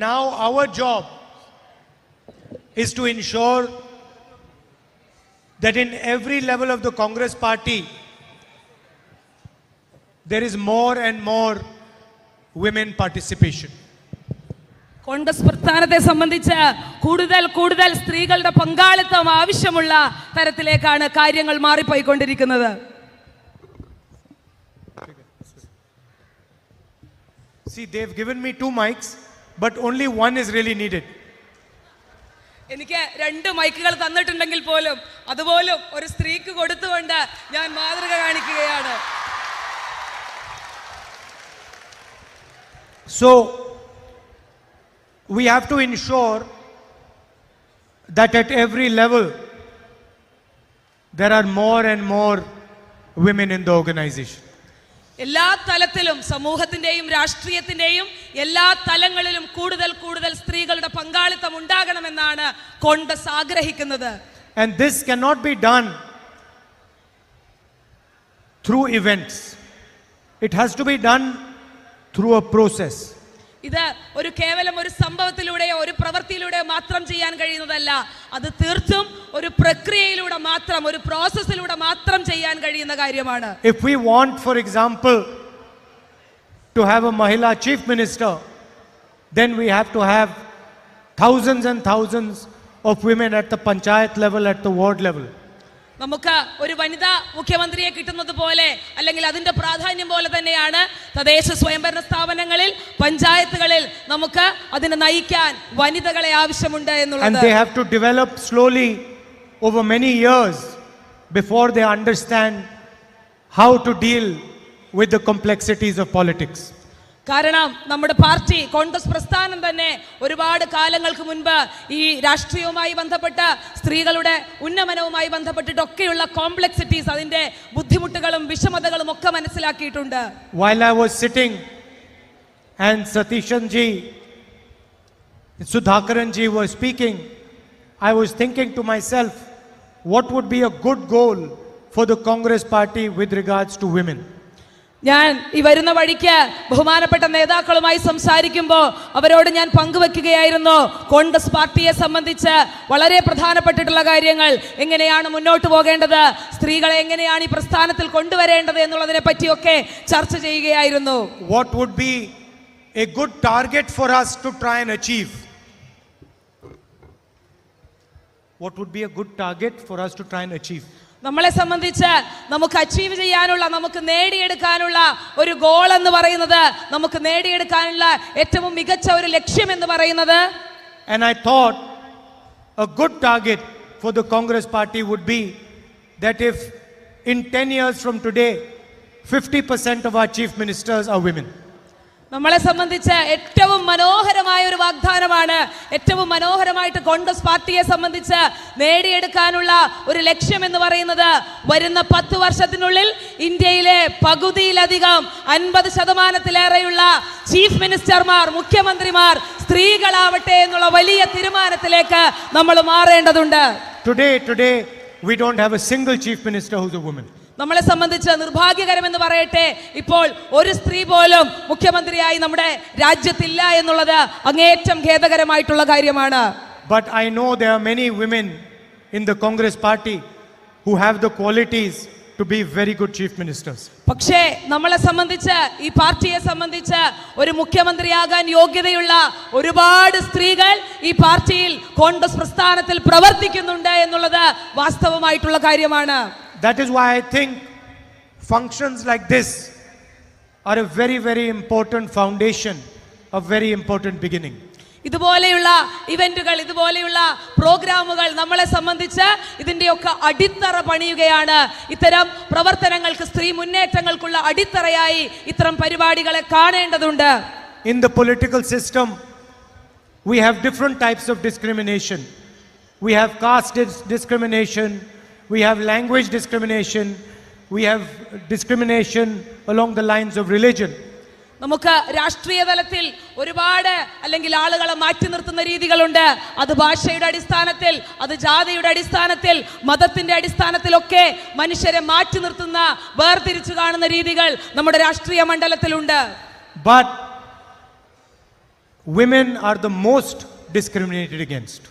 now our job is to ensure that in every level of the Congress party there is more and more women participation. Congress പ്രസ്ഥാനത്തെ സംബന്ധിച്ച് കൂടുതൽ കൂടുതൽ സ്ത്രീകളുടെ പങ്കാളിത്തം ആവശ്യമുള്ള തരത്തിലേക്കാണ് കാര്യങ്ങൾ മാറിപ്പോയിക്കൊണ്ടിരിക്കുന്നത്. See, they've given me 2 mics, but only one is really needed. എനിക്ക് 2 മൈക്കുകൾ തന്നിട്ടുണ്ടെങ്കിൽ പോലും അതുപോലും ഒരു സ്ത്രീക്ക് കൊടുത്തുകൊണ്ട് ഞാൻ മാതൃക കാണിക്കുകയാണ്. So we have to ensure that at every level there are more and more women in the organization. എല്ലാ തലത്തിലും, സമൂഹത്തിന്റെയും രാഷ്ട്രീയത്തിന്റെയും എല്ലാ തലങ്ങളിലും കൂടുതൽ കൂടുതൽ സ്ത്രീകളുടെ പങ്കാളിത്തം ഉണ്ടാകണമെന്നാണ് കോൺഗ്രസ് ആഗ്രഹിക്കുന്നത്. And this cannot be done through events. It has to be done through a process. ഇത് ഒരു കേവലം ഒരു സംഭവത്തിലൂടെയോ ഒരു പ്രവൃത്തിയിലൂടെയോ മാത്രം ചെയ്യാൻ കഴിയുന്നതല്ല. അത് തീർത്തും ഒരു പ്രക്രിയയിലൂടെ മാത്രം, ഒരു പ്രോസസ്സിലൂടെ മാത്രം ചെയ്യാൻ കഴിയുന്ന കാര്യമാണ്. If we want, for example, to have a Mahila chief minister, then we have to have thousands and thousands of women at the panchayat level, at the ward level. നമുക്ക് ഒരു വനിതാ മുഖ്യമന്ത്രിയെ കിട്ടുന്നത് പോലെ, അല്ലെങ്കിൽ അതിന്റെ പ്രാധാന്യം പോലെ തന്നെയാണ് തദ്ദേശ സ്വയംഭരണ സ്ഥാപനങ്ങളിൽ, പഞ്ചായത്തുകളിൽ നമുക്ക് അതിനെ നയിക്കാൻ വനിതകളെ ആവശ്യമുണ്ട് എന്നുള്ളത്. And they have to develop slowly over many years before they understand how to deal with the complexities of politics. കാരണം നമ്മുടെ പാർട്ടി, കോൺഗ്രസ് പ്രസ്ഥാനം തന്നെ ഒരുപാട് കാലങ്ങൾക്ക് മുൻപ് ഈ രാഷ്ട്രീയവുമായി ബന്ധപ്പെട്ട, സ്ത്രീകളുടെ ഉന്നമനവുമായി ബന്ധപ്പെട്ടിട്ടൊക്കെയുള്ള കോംപ്ലക്സിറ്റീസ്, അതിന്റെ ബുദ്ധിമുട്ടുകളും വിഷമതകളും ഒക്കെ മനസ്സിലാക്കിയിട്ടുണ്ട്. While I was sitting and Satishan ji, Sudhakaran ji were speaking, I was thinking to myself, what would be a good goal for the Congress party with regards to women? ഞാൻ ഈ വരുന്ന വഴിക്ക് ബഹുമാനപ്പെട്ട നേതാക്കളുമായി സംസാരിക്കുമ്പോൾ അവരോട് ഞാൻ പങ്കുവെക്കുകയായിരുന്നു കോൺഗ്രസ് പാർട്ടിയെ സംബന്ധിച്ച് വളരെ പ്രധാനപ്പെട്ടിട്ടുള്ള കാര്യങ്ങൾ, എങ്ങനെയാണ് മുന്നോട്ട് പോകേണ്ടത്, സ്ത്രീകളെ എങ്ങനെയാണ് ഈ പ്രസ്ഥാനത്തിൽ കൊണ്ടുവരേണ്ടത് എന്നുള്ളതിനെ പറ്റിയൊക്കെ ചർച്ച ചെയ്യുകയായിരുന്നു. What would be a good target for us to try and achieve? What would be a good target for us to try and achieve? നമ്മളെ സംബന്ധിച്ച് നമുക്ക് അച്ചീവ് ചെയ്യാനുള്ള, നമുക്ക് നേടിയെടുക്കാനുള്ള ഒരു ഗോൾ എന്ന് പറയുന്നത്, നമുക്ക് നേടിയെടുക്കാനുള്ള ഏറ്റവും മികച്ച ഒരു ലക്ഷ്യം എന്ന് പറയുന്നത്, and I thought a good target for the Congress party would be that if in 10 years from today 50% of our chief ministers are women. നമ്മളെ സംബന്ധിച്ച് ഏറ്റവും മനോഹരമായ ഒരു വാഗ്ദാനമാണ്, ഏറ്റവും മനോഹരമായിട്ട് കോൺഗ്രസ് പാർട്ടിയെ സംബന്ധിച്ച് നേടിയെടുക്കാനുള്ള ഒരു ലക്ഷ്യം എന്ന് പറയുന്നത്, വരുന്ന 10 വർഷത്തിനുള്ളിൽ ഇന്ത്യയിലെ പകുതിയിലധികം 50%-ലേറെയുള്ള ചീഫ് മിനിസ്റ്റർമാർ, മുഖ്യമന്ത്രിമാർ സ്ത്രീകളാവട്ടെ എന്നുള്ള വലിയ തീരുമാനത്തിലേക്ക് നമ്മൾ മാറേണ്ടതുണ്ട്. Today we don't have a single chief minister who's a woman. നമ്മളെ സംബന്ധിച്ച് നിർഭാഗ്യകരമെന്ന് പറയട്ടെ, ഇപ്പോൾ ഒരു സ്ത്രീ പോലും മുഖ്യമന്ത്രിയായി നമ്മുടെ രാജ്യത്തില്ല എന്നുള്ളത് അങ്ങേയറ്റം ഖേദകരമായിട്ടുള്ള കാര്യമാണ്. But I know there are many women in the Congress party who have the qualities to be very good chief ministers. പക്ഷേ നമ്മളെ സംബന്ധിച്ച് ഈ പാർട്ടിയെ സംബന്ധിച്ച് ഒരു മുഖ്യമന്ത്രിയാകാൻ യോഗ്യതയുള്ള ഒരുപാട് സ്ത്രീകൾ ഈ പാർട്ടിയിൽ കോൺഗ്രസ് പ്രസ്ഥാനത്തിൽ പ്രവർത്തിക്കുന്നുണ്ട് എന്നുള്ളത് വാസ്തവമായിട്ടുള്ള കാര്യമാണ്. That is why I think functions like this are a very, very important foundation, a very important beginning. ഇതുപോലെയുള്ള ഇവന്റുകൾ, ഇതുപോലെയുള്ള പ്രോഗ്രാമുകൾ നമ്മളെ സംബന്ധിച്ച് ഇതിന്റെയൊക്കെ അടിത്തറ പണിയുകയാണ്. ഇത്തരം പ്രവർത്തനങ്ങൾക്ക്, സ്ത്രീ മുന്നേറ്റങ്ങൾക്കുള്ള അടിത്തറയായി ഇത്തരം പരിപാടികളെ കാണേണ്ടതുണ്ട്. In the political system, we have different types of discrimination. We have caste discrimination, we have language discrimination, we have discrimination along the lines of religion. നമുക്ക് രാഷ്ട്രീയ തലത്തിൽ ഒരുപാട് അല്ലെങ്കിൽ ആളുകളെ മാറ്റി നിർത്തുന്ന രീതികളുണ്ട്. അത് ഭാഷയുടെ അടിസ്ഥാനത്തിൽ, അത് ജാതിയുടെ അടിസ്ഥാനത്തിൽ, മതത്തിന്റെ അടിസ്ഥാനത്തിലൊക്കെ മനുഷ്യരെ മാറ്റി നിർത്തുന്ന, വേർതിരിച്ചു കാണുന്ന രീതികൾ നമ്മുടെ രാഷ്ട്രീയ മണ്ഡലത്തിലുണ്ട്. But women are the most discriminated against.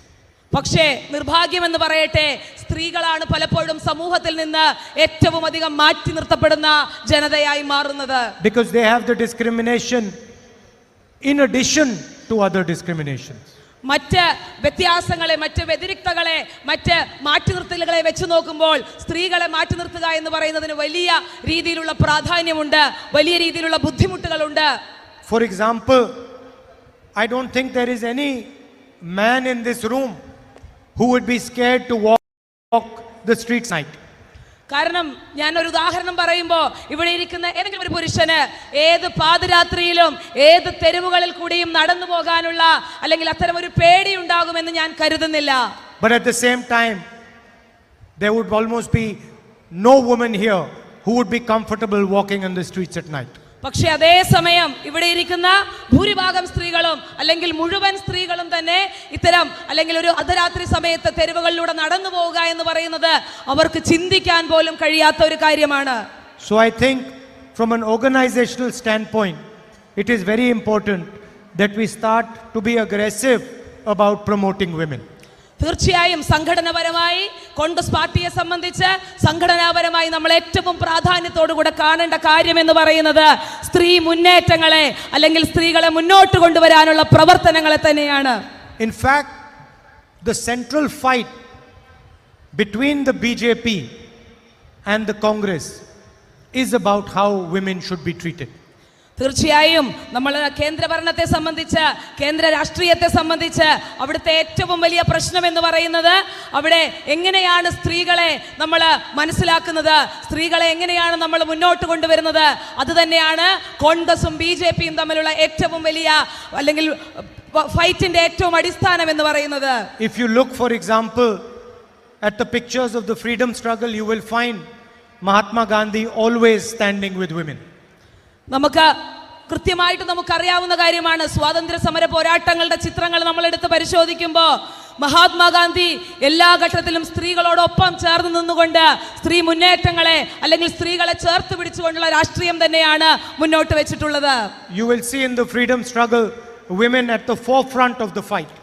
പക്ഷേ നിർഭാഗ്യമെന്ന് പറയട്ടെ, സ്ത്രീകളാണ് പലപ്പോഴും സമൂഹത്തിൽ നിന്ന് ഏറ്റവും അധികം മാറ്റി നിർത്തപ്പെടുന്ന ജനതയായി മാറുന്നത്. Because they have the discrimination in addition to other discriminations. മറ്റ് വ്യത്യാസങ്ങളെ, മറ്റ് വ്യതിരിക്തകളെ, മറ്റ് മാറ്റി നിർത്തലുകളെ വെച്ച് നോക്കുമ്പോൾ സ്ത്രീകളെ മാറ്റി നിർത്തുക എന്ന് പറയുന്നതിന് വലിയ രീതിയിലുള്ള പ്രാധാന്യമുണ്ട്, വലിയ രീതിയിലുള്ള ബുദ്ധിമുട്ടുകളുണ്ട്. For example, I don't think there is any man in this room who would be scared to walk the streets at night. കാരണം ഞാൻ ഒരു ഉദാഹരണം പറയുമ്പോൾ, ഇവിടെ ഇരിക്കുന്ന ഏതെങ്കിലും ഒരു പുരുഷന് ഏത് പാതിരാത്രിയിലും ഏത് തെരുവുകളിൽ കൂടിയും നടന്നു പോകാനുള്ള അല്ലെങ്കിൽ അത്തരം ഒരു പേടി ഉണ്ടാകുമെന്ന് ഞാൻ കരുതുന്നില്ല. But at the same time, there would almost be no woman here who would be comfortable walking on the streets at night. പക്ഷെ അതേസമയം ഇവിടെ ഇരിക്കുന്ന ഭൂരിഭാഗം സ്ത്രീകളും അല്ലെങ്കിൽ മുഴുവൻ സ്ത്രീകളും തന്നെ ഇത്തരം അല്ലെങ്കിൽ ഒരു അർദ്ധരാത്രി സമയത്ത് തെരുവുകളിലൂടെ നടന്നു പോവുക എന്ന് പറയുന്നത് അവർക്ക് ചിന്തിക്കാൻ പോലും കഴിയാത്ത ഒരു കാര്യമാണ്. So I think from an organizational standpoint, it is very important that we start to be aggressive about promoting women. തീർച്ചയായും സംഘടനാപരമായി കോൺഗ്രസ് പാർട്ടിയെ സംബന്ധിച്ച് സംഘടനാപരമായി നമ്മൾ ഏറ്റവും പ്രാധാന്യത്തോടുകൂടെ കാണേണ്ട കാര്യം എന്ന് പറയുന്നത് സ്ത്രീ മുന്നേറ്റങ്ങളെ അല്ലെങ്കിൽ സ്ത്രീകളെ മുന്നോട്ട് കൊണ്ടുവരാനുള്ള പ്രവർത്തനങ്ങളെ തന്നെയാണ്. In fact, the central fight between the BJP and the Congress is about how women should be treated. തീർച്ചയായും നമ്മൾ കേന്ദ്ര ഭരണത്തെ സംബന്ധിച്ച്, കേന്ദ്ര രാഷ്ട്രീയത്തെ സംബന്ധിച്ച് അവിടുത്തെ ഏറ്റവും വലിയ പ്രശ്നം എന്ന് പറയുന്നത് അവിടെ എങ്ങനെയാണ് സ്ത്രീകളെ നമ്മൾ മനസ്സിലാക്കുന്നത്, സ്ത്രീകളെ എങ്ങനെയാണ് നമ്മൾ മുന്നോട്ട് കൊണ്ടുവരുന്നത്, അത് തന്നെയാണ് കോൺഗ്രസും BJPയും തമ്മിലുള്ള ഏറ്റവും വലിയ അല്ലെങ്കിൽ ഫൈറ്റിന്റെ ഏറ്റവും അടിസ്ഥാനം എന്ന് പറയുന്നത്. If you look, for example, at the pictures of the freedom struggle, you will find Mahatma Gandhi always standing with women. നമുക്ക് കൃത്യമായിട്ട് നമുക്കറിയാവുന്ന കാര്യമാണ്, സ്വാതന്ത്ര്യ സമര പോരാട്ടങ്ങളുടെ ചിത്രങ്ങൾ നമ്മൾ എടുത്ത് പരിശോധിക്കുമ്പോൾ മഹാത്മാഗാന്ധി എല്ലാ ഘട്ടത്തിലും സ്ത്രീകളോടൊപ്പം ചേർന്ന് നിന്നുകൊണ്ട് സ്ത്രീ മുന്നേറ്റങ്ങളെ അല്ലെങ്കിൽ സ്ത്രീകളെ ചേർത്ത് പിടിച്ചുകൊണ്ടുള്ള രാഷ്ട്രീയം തന്നെയാണ് മുന്നോട്ട് വെച്ചിട്ടുള്ളത്. You will see in the freedom struggle women at the forefront of the fight.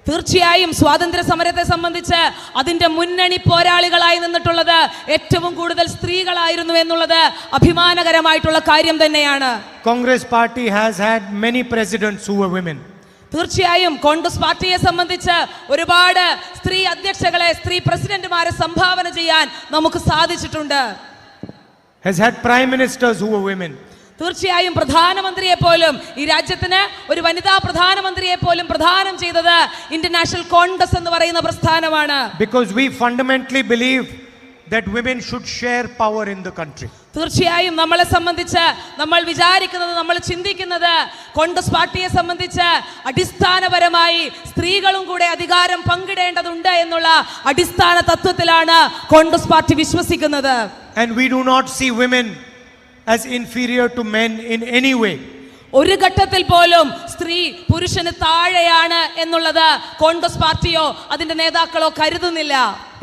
തീർച്ചയായും സ്വാതന്ത്ര്യ സമരത്തെ സംബന്ധിച്ച് അതിന്റെ മുന്നണി പോരാളികളായി നിന്നിട്ടുള്ളത് ഏറ്റവും കൂടുതൽ സ്ത്രീകളായിരുന്നു എന്നുള്ളത് അഭിമാനകരമായിട്ടുള്ള കാര്യം തന്നെയാണ്. Congress party has had many presidents who were women. തീർച്ചയായും കോൺഗ്രസ് പാർട്ടിയെ സംബന്ധിച്ച് ഒരുപാട് സ്ത്രീ അധ്യക്ഷകളെ, സ്ത്രീ പ്രസിഡന്റുമാരെ സംഭാവന ചെയ്യാൻ നമുക്ക് സാധിച്ചിട്ടുണ്ട്. Has had prime ministers who were women. തീർച്ചയായും പ്രധാനമന്ത്രിയെ പോലും, ഈ രാജ്യത്തിന് ഒരു വനിതാ പ്രധാനമന്ത്രിയെ പോലും പ്രദാനം ചെയ്തത് ഇന്റർനാഷണൽ കോൺഗ്രസ് എന്ന് പറയുന്ന പ്രസ്ഥാനമാണ്. Because we fundamentally believe that women should share power in the country. തീർച്ചയായും നമ്മളെ സംബന്ധിച്ച് നമ്മൾ വിചാരിക്കുന്നത്, നമ്മൾ ചിന്തിക്കുന്നത് കോൺഗ്രസ് പാർട്ടിയെ സംബന്ധിച്ച് അടിസ്ഥാനപരമായി സ്ത്രീകളും കൂടെ അധികാരം പങ്കിടേണ്ടതുണ്ട് എന്നുള്ള അടിസ്ഥാന തത്വത്തിലാണ് കോൺഗ്രസ് പാർട്ടി വിശ്വസിക്കുന്നത്. And we do not see women as inferior to men in any way. ഒരു ഘട്ടത്തിൽ പോലും സ്ത്രീ പുരുഷന് താഴെയാണ് എന്നുള്ളത് കോൺഗ്രസ് പാർട്ടിയോ അതിന്റെ നേതാക്കളോ കരുതുന്നില്ല.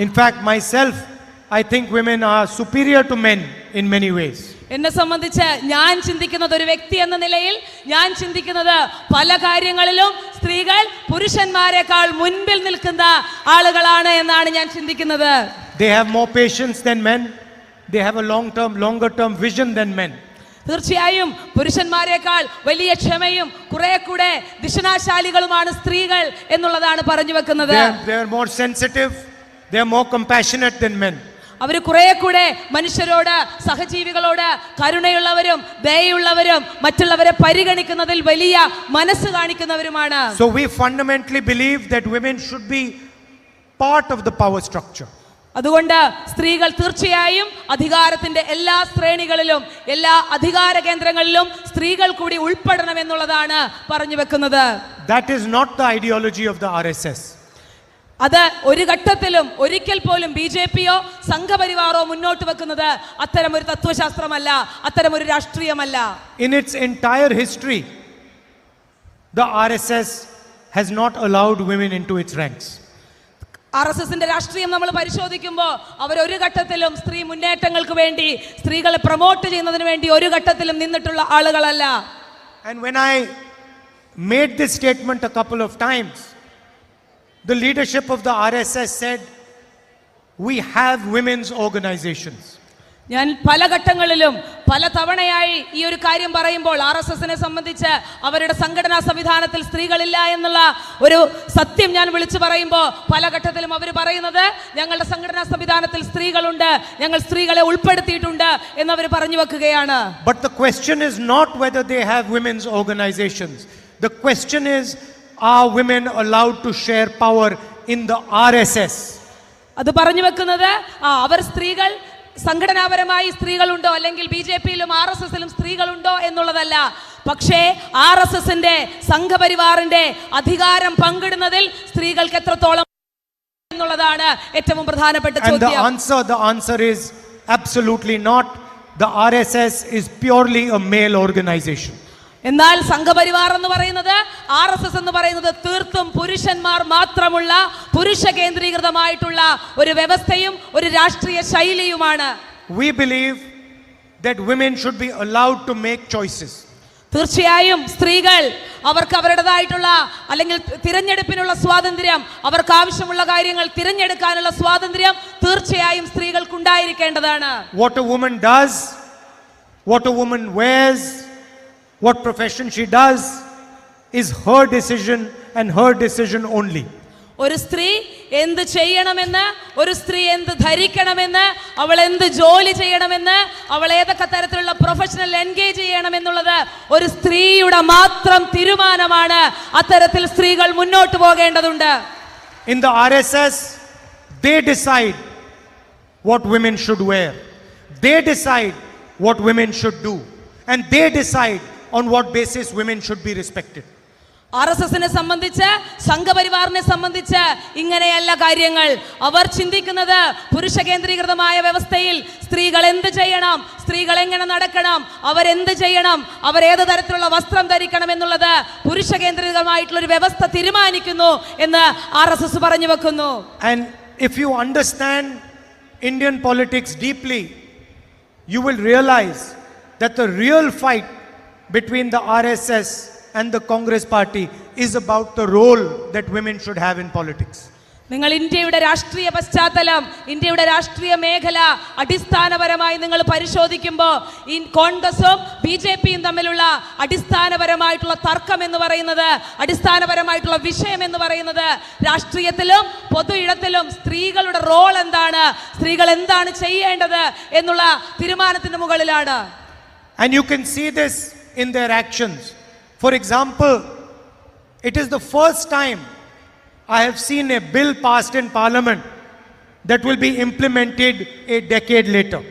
In fact, myself, I think women are superior to men in many ways. എന്നെ സംബന്ധിച്ച് ഞാൻ ചിന്തിക്കുന്നത്, ഒരു വ്യക്തി എന്ന നിലയിൽ ഞാൻ ചിന്തിക്കുന്നത് പല കാര്യങ്ങളിലും സ്ത്രീകൾ പുരുഷന്മാരെക്കാൾ മുൻപിൽ നിൽക്കുന്ന ആളുകളാണ് എന്നാണ് ഞാൻ ചിന്തിക്കുന്നത്. They have more patience than men. They have a longer term vision than men. തീർച്ചയായും പുരുഷന്മാരെക്കാൾ വലിയ ക്ഷമയും കുറെ കൂടെ ദിശനാശാലികളുമാണ് സ്ത്രീകൾ എന്നുള്ളതാണ് പറഞ്ഞു വെക്കുന്നത്. They are more sensitive. They are more compassionate than men. അവർ കുറെ കൂടെ മനുഷ്യരോട്, സഹജീവികളോട് കരുണയുള്ളവരും ദയയുള്ളവരും മറ്റുള്ളവരെ പരിഗണിക്കുന്നതിൽ വലിയ മനസ്സ് കാണിക്കുന്നവരുമാണ്. So we fundamentally believe that women should be part of the power structure. അതുകൊണ്ട് സ്ത്രീകൾ തീർച്ചയായും അധികാരത്തിന്റെ എല്ലാ ശ്രേണികളിലും എല്ലാ അധികാര കേന്ദ്രങ്ങളിലും സ്ത്രീകൾ കൂടി ഉൾപ്പെടണം എന്നുള്ളതാണ് പറഞ്ഞു വെക്കുന്നത്. That is not the ideology of the RSS. അത് ഒരു ഘട്ടത്തിലും ഒരിക്കൽ പോലും ബിജെപിയോ സംഘപരിവാറോ മുന്നോട്ട് വെക്കുന്നത് അത്തരമൊരു തത്വശാസ്ത്രമല്ല, അത്തരമൊരു രാഷ്ട്രീയമല്ല. In its entire history, the RSS has not allowed women into its ranks. RSSന്റെ രാഷ്ട്രീയം നമ്മൾ പരിശോധിക്കുമ്പോൾ അവർ ഒരു ഘട്ടത്തിലും സ്ത്രീ മുന്നേറ്റങ്ങൾക്ക് വേണ്ടി, സ്ത്രീകളെ പ്രൊമോട്ട് ചെയ്യുന്നതിന് വേണ്ടി ഒരു ഘട്ടത്തിലും നിന്നിട്ടുള്ള ആളുകളല്ല. And when I made this statement a couple of times, the leadership of the RSS said, we have women's organizations. ഞാൻ പല ഘട്ടങ്ങളിലും പല തവണയായി ഈ ഒരു കാര്യം പറയുമ്പോൾ RSSനെ സംബന്ധിച്ച് അവരുടെ സംഘടനാ സംവിധാനത്തിൽ സ്ത്രീകളില്ല എന്നുള്ള ഒരു സത്യം ഞാൻ വിളിച്ചു പറയുമ്പോൾ പല ഘട്ടത്തിലും അവർ പറയുന്നത് ഞങ്ങളുടെ സംഘടനാ സംവിധാനത്തിൽ സ്ത്രീകളുണ്ട്, ഞങ്ങൾ സ്ത്രീകളെ ഉൾപ്പെടുത്തിയിട്ടുണ്ട് എന്നവർ പറഞ്ഞു വെക്കുകയാണ്. But the question is not whether they have women's organizations. The question is, are women allowed to share power in the RSS? അത് പറഞ്ഞു വെക്കുന്നത് അവർ സ്ത്രീകൾ സംഘടനാപരമായി സ്ത്രീകളുണ്ടോ അല്ലെങ്കിൽ ബിജെപിയിലും RSSലും സ്ത്രീകളുണ്ടോ എന്നുള്ളതല്ല, പക്ഷേ RSSന്റെ സംഘപരിവാറിന്റെ അധികാരം പങ്കിടുന്നതിൽ സ്ത്രീകൾക്ക് എത്രത്തോളം എന്നുള്ളതാണ് ഏറ്റവും പ്രധാനപ്പെട്ട ചോദ്യം. The answer is absolutely not. The RSS is purely a male organization. എന്നാൽ സംഘപരിവാർ എന്ന് പറയുന്നത്, RSS എന്ന് പറയുന്നത് തീർത്തും പുരുഷന്മാർ മാത്രമുള്ള പുരുഷ കേന്ദ്രീകൃതമായിട്ടുള്ള ഒരു വ്യവസ്ഥയും ഒരു രാഷ്ട്രീയ ശൈലിയുമാണ്. We believe that women should be allowed to make choices. തീർച്ചയായും സ്ത്രീകൾ അവർക്ക് അവരുടേതായിട്ടുള്ള അല്ലെങ്കിൽ തിരഞ്ഞെടുപ്പിനുള്ള സ്വാതന്ത്ര്യം, അവർക്ക് ആവശ്യമുള്ള കാര്യങ്ങൾ തിരഞ്ഞെടുക്കാനുള്ള സ്വാതന്ത്ര്യം തീർച്ചയായും സ്ത്രീകൾക്ക് ഉണ്ടായിരിക്കേണ്ടതാണ്. What a woman does, what a woman wears, what profession she does is her decision and her decision only. ഒരു സ്ത്രീ എന്ത് ചെയ്യണമെന്ന്, ഒരു സ്ത്രീ എന്ത് ധരിക്കണമെന്ന്, അവൾ എന്ത് ജോലി ചെയ്യണമെന്ന്, അവൾ ഏതൊക്കെ തരത്തിലുള്ള പ്രൊഫഷണൽ എൻഗേജ് ചെയ്യണമെന്നുള്ളത് ഒരു സ്ത്രീയുടെ മാത്രം തീരുമാനമാണ്. അത്തരത്തിൽ സ്ത്രീകൾ മുന്നോട്ട് പോകേണ്ടതുണ്ട്. In the RSS, they decide what women should wear. They decide what women should do. And they decide on what basis women should be respected. RSSനെ സംബന്ധിച്ച്, സംഘപരിവാറിനെ സംബന്ധിച്ച് ഇങ്ങനെയല്ല കാര്യങ്ങൾ. അവർ ചിന്തിക്കുന്നത് പുരുഷ കേന്ദ്രീകൃതമായ വ്യവസ്ഥയിൽ സ്ത്രീകൾ എന്ത് ചെയ്യണം, സ്ത്രീകൾ എങ്ങനെ നടക്കണം, അവരെന്ത് ചെയ്യണം, അവരേത് തരത്തിലുള്ള വസ്ത്രം ധരിക്കണം എന്നുള്ളത് പുരുഷ കേന്ദ്രീകൃതമായിട്ടുള്ള ഒരു വ്യവസ്ഥ തീരുമാനിക്കുന്നു എന്ന് RSS പറഞ്ഞു വെക്കുന്നു. And if you understand Indian politics deeply, you will realize that the real fight between the RSS and the Congress party is about the role that women should have in politics. നിങ്ങൾ ഇന്ത്യയുടെ രാഷ്ട്രീയ പശ്ചാത്തലം, ഇന്ത്യയുടെ രാഷ്ട്രീയ മേഖല അടിസ്ഥാനപരമായി നിങ്ങൾ പരിശോധിക്കുമ്പോൾ കോൺഗ്രസും ബിജെപിയും തമ്മിലുള്ള അടിസ്ഥാനപരമായിട്ടുള്ള തർക്കം എന്ന് പറയുന്നത്, അടിസ്ഥാനപരമായിട്ടുള്ള വിഷയം എന്ന് പറയുന്നത് രാഷ്ട്രീയത്തിലും പൊതു ഇടത്തിലും സ്ത്രീകളുടെ റോൾ എന്താണ്, സ്ത്രീകൾ എന്താണ് ചെയ്യേണ്ടത് എന്നുള്ള തീരുമാനത്തിന്റെ മുകളിലാണ്. And you can see this in their actions. For example, it is the first time I have seen a bill passed in parliament that will be implemented a decade later.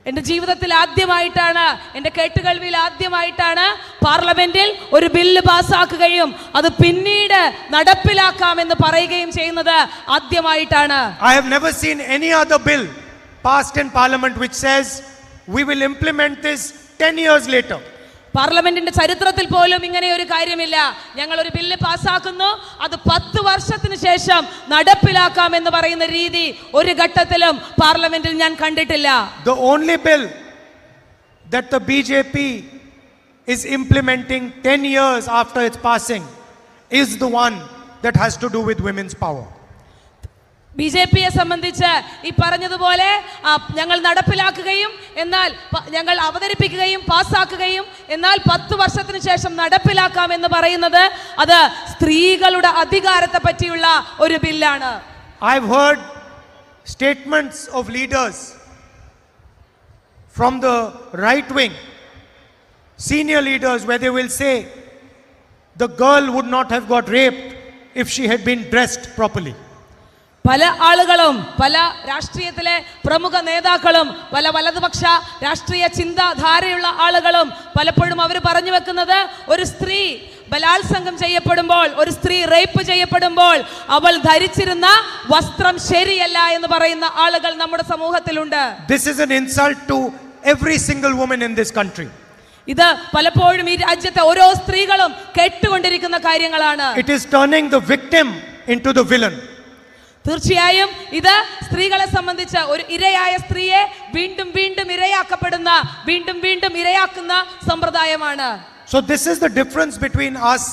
എൻ്റെ ജീവിതത്തിൽ ആദ്യമായിട്ടാണ്, എൻ്റെ കേട്ടുകേൾവിയിൽ ആദ്യമായിട്ടാണ് പാർലമെന്റിൽ ഒരു ബില്ല് പാസ്സാക്കുകയും അത് പിന്നീട് നടപ്പിലാക്കാമെന്ന് പറയുകയും ചെയ്യുന്നത് ആദ്യമായിട്ടാണ്. I have never seen any other bill passed in parliament which says we will implement this 10 years later. പാർലമെന്റിന്റെ ചരിത്രത്തിൽ പോലും ഇങ്ങനെ ഒരു കാര്യമില്ല. ഞങ്ങൾ ഒരു ബില്ല് പാസ്സാക്കുന്നു, അത് 10 വർഷത്തിന് ശേഷം നടപ്പിലാക്കാം എന്ന് പറയുന്ന രീതി ഒരു ഘട്ടത്തിലും പാർലമെന്റിൽ ഞാൻ കണ്ടിട്ടില്ല. The only bill that the BJP is implementing 10 years after its passing is the one that has to do with women's power. BJPയെ സംബന്ധിച്ച് ഈ പറഞ്ഞതുപോലെ ഞങ്ങൾ നടപ്പിലാക്കുകയും എന്നാൽ ഞങ്ങൾ അവതരിപ്പിക്കുകയും പാസ്സാക്കുകയും എന്നാൽ 10 വർഷത്തിന് ശേഷം നടപ്പിലാക്കാം എന്ന് പറയുന്നത് അത് സ്ത്രീകളുടെ അധികാരത്തെ പറ്റിയുള്ള ഒരു ബില്ലാണ്. I've heard statements of leaders from the right wing, senior leaders, where they will say the girl would not have got raped if she had been dressed properly. പല ആളുകളും പല രാഷ്ട്രീയത്തിലെ പ്രമുഖ നേതാക്കളും പല വലതുപക്ഷ രാഷ്ട്രീയ ചിന്താധാരയുള്ള ആളുകളും പലപ്പോഴും അവർ പറഞ്ഞു വെക്കുന്നത് ഒരു സ്ത്രീ ബലാത്സംഗം ചെയ്യപ്പെടുമ്പോൾ ഒരു സ്ത്രീ റേപ്പ് ചെയ്യപ്പെടുമ്പോൾ അവൾ ധരിച്ചിരുന്ന വസ്ത്രം ശരിയല്ല എന്ന് പറയുന്ന ആളുകൾ നമ്മുടെ സമൂഹത്തിലുണ്ട്. This is an insult to every single woman in this country. ഇത് പലപ്പോഴും ഈ രാജ്യത്തെ ഓരോ സ്ത്രീകളും കേട്ടുകൊണ്ടിരിക്കുന്ന കാര്യങ്ങളാണ്. It is turning the victim into the villain. തീർച്ചയായും ഇത് സ്ത്രീകളെ സംബന്ധിച്ച് ഒരു ഇരയായ സ്ത്രീയെ വീണ്ടും വീണ്ടും ഇരയാക്കപ്പെടുന്ന വീണ്ടും വീണ്ടും ഇരയാക്കുന്ന സമ്പ്രദായമാണ്. So this is the difference between us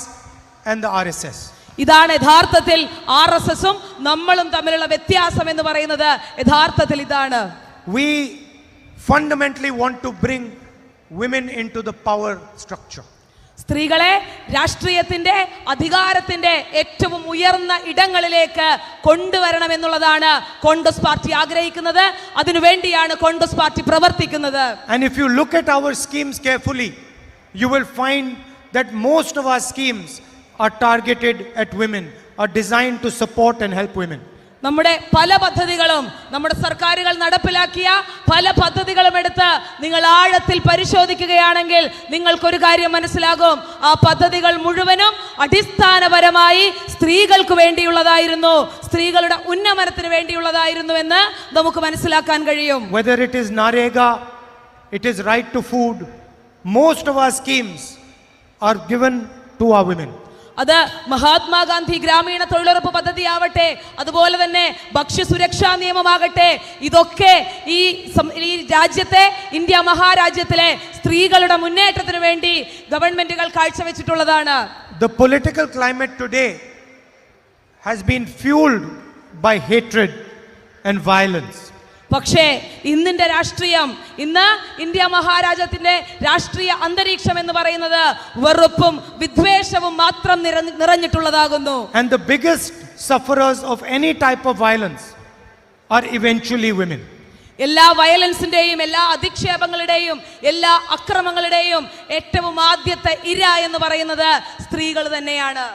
and the RSS. ഇതാണ് യഥാർത്ഥത്തിൽ RSSഉം നമ്മളും തമ്മിലുള്ള വ്യത്യാസം എന്ന് പറയുന്നത്. യഥാർത്ഥത്തിൽ ഇതാണ്. We fundamentally want to bring women into the power structure. സ്ത്രീകളെ രാഷ്ട്രീയത്തിന്റെ അധികാരത്തിന്റെ ഏറ്റവും ഉയർന്ന ഇടങ്ങളിലേക്ക് കൊണ്ടുവരണം എന്നുള്ളതാണ് കോൺഗ്രസ് പാർട്ടി ആഗ്രഹിക്കുന്നത്. അതിനുവേണ്ടിയാണ് കോൺഗ്രസ് പാർട്ടി പ്രവർത്തിക്കുന്നത്. And if you look at our schemes carefully, you will find that most of our schemes are targeted at women, are designed to support and help women. നമ്മുടെ പല പദ്ധതികളും നമ്മുടെ സർക്കാരുകൾ നടപ്പിലാക്കിയ പല പദ്ധതികളും എടുത്ത് നിങ്ങൾ ആഴത്തിൽ പരിശോധിക്കുകയാണെങ്കിൽ നിങ്ങൾക്കൊരു കാര്യം മനസ്സിലാകും. ആ പദ്ധതികൾ മുഴുവനും അടിസ്ഥാനപരമായി സ്ത്രീകൾക്ക് വേണ്ടിയുള്ളതായിരുന്നു, സ്ത്രീകളുടെ ഉന്നമനത്തിന് വേണ്ടിയുള്ളതായിരുന്നു എന്ന് നമുക്ക് മനസ്സിലാക്കാൻ കഴിയും. Whether it is Narega, it is right to food, most of our schemes are given to our women. അത് മഹാത്മാഗാന്ധി ഗ്രാമീണ തൊഴിലുറപ്പ് പദ്ധതി ആവട്ടെ, അതുപോലെ തന്നെ ഭക്ഷ്യസുരക്ഷാ നിയമമാകട്ടെ, ഇതൊക്കെ ഈ രാജ്യത്തെ ഇന്ത്യ മഹാരാജ്യത്തിലെ സ്ത്രീകളുടെ മുന്നേറ്റത്തിന് വേണ്ടി ഗവൺമെന്റുകൾ കാഴ്ചവെച്ചിട്ടുള്ളതാണ്. The political climate today has been fueled by hatred and violence. പക്ഷേ ഇന്നിന്റെ രാഷ്ട്രീയം, ഇന്ന് ഇന്ത്യ മഹാരാജ്യത്തിന്റെ രാഷ്ട്രീയ അന്തരീക്ഷം എന്ന് പറയുന്നത് വെറുപ്പും വിദ്വേഷവും മാത്രം നിറഞ്ഞിട്ടുള്ളതാകുന്നു. And the biggest sufferers of any type of violence are eventually women. എല്ലാ വയലൻസിന്റെയും എല്ലാ അധിക്ഷേപങ്ങളുടെയും എല്ലാ അക്രമങ്ങളുടെയും ഏറ്റവും ആദ്യത്തെ ഇര എന്ന് പറയുന്നത് സ്ത്രീകൾ തന്നെയാണ്.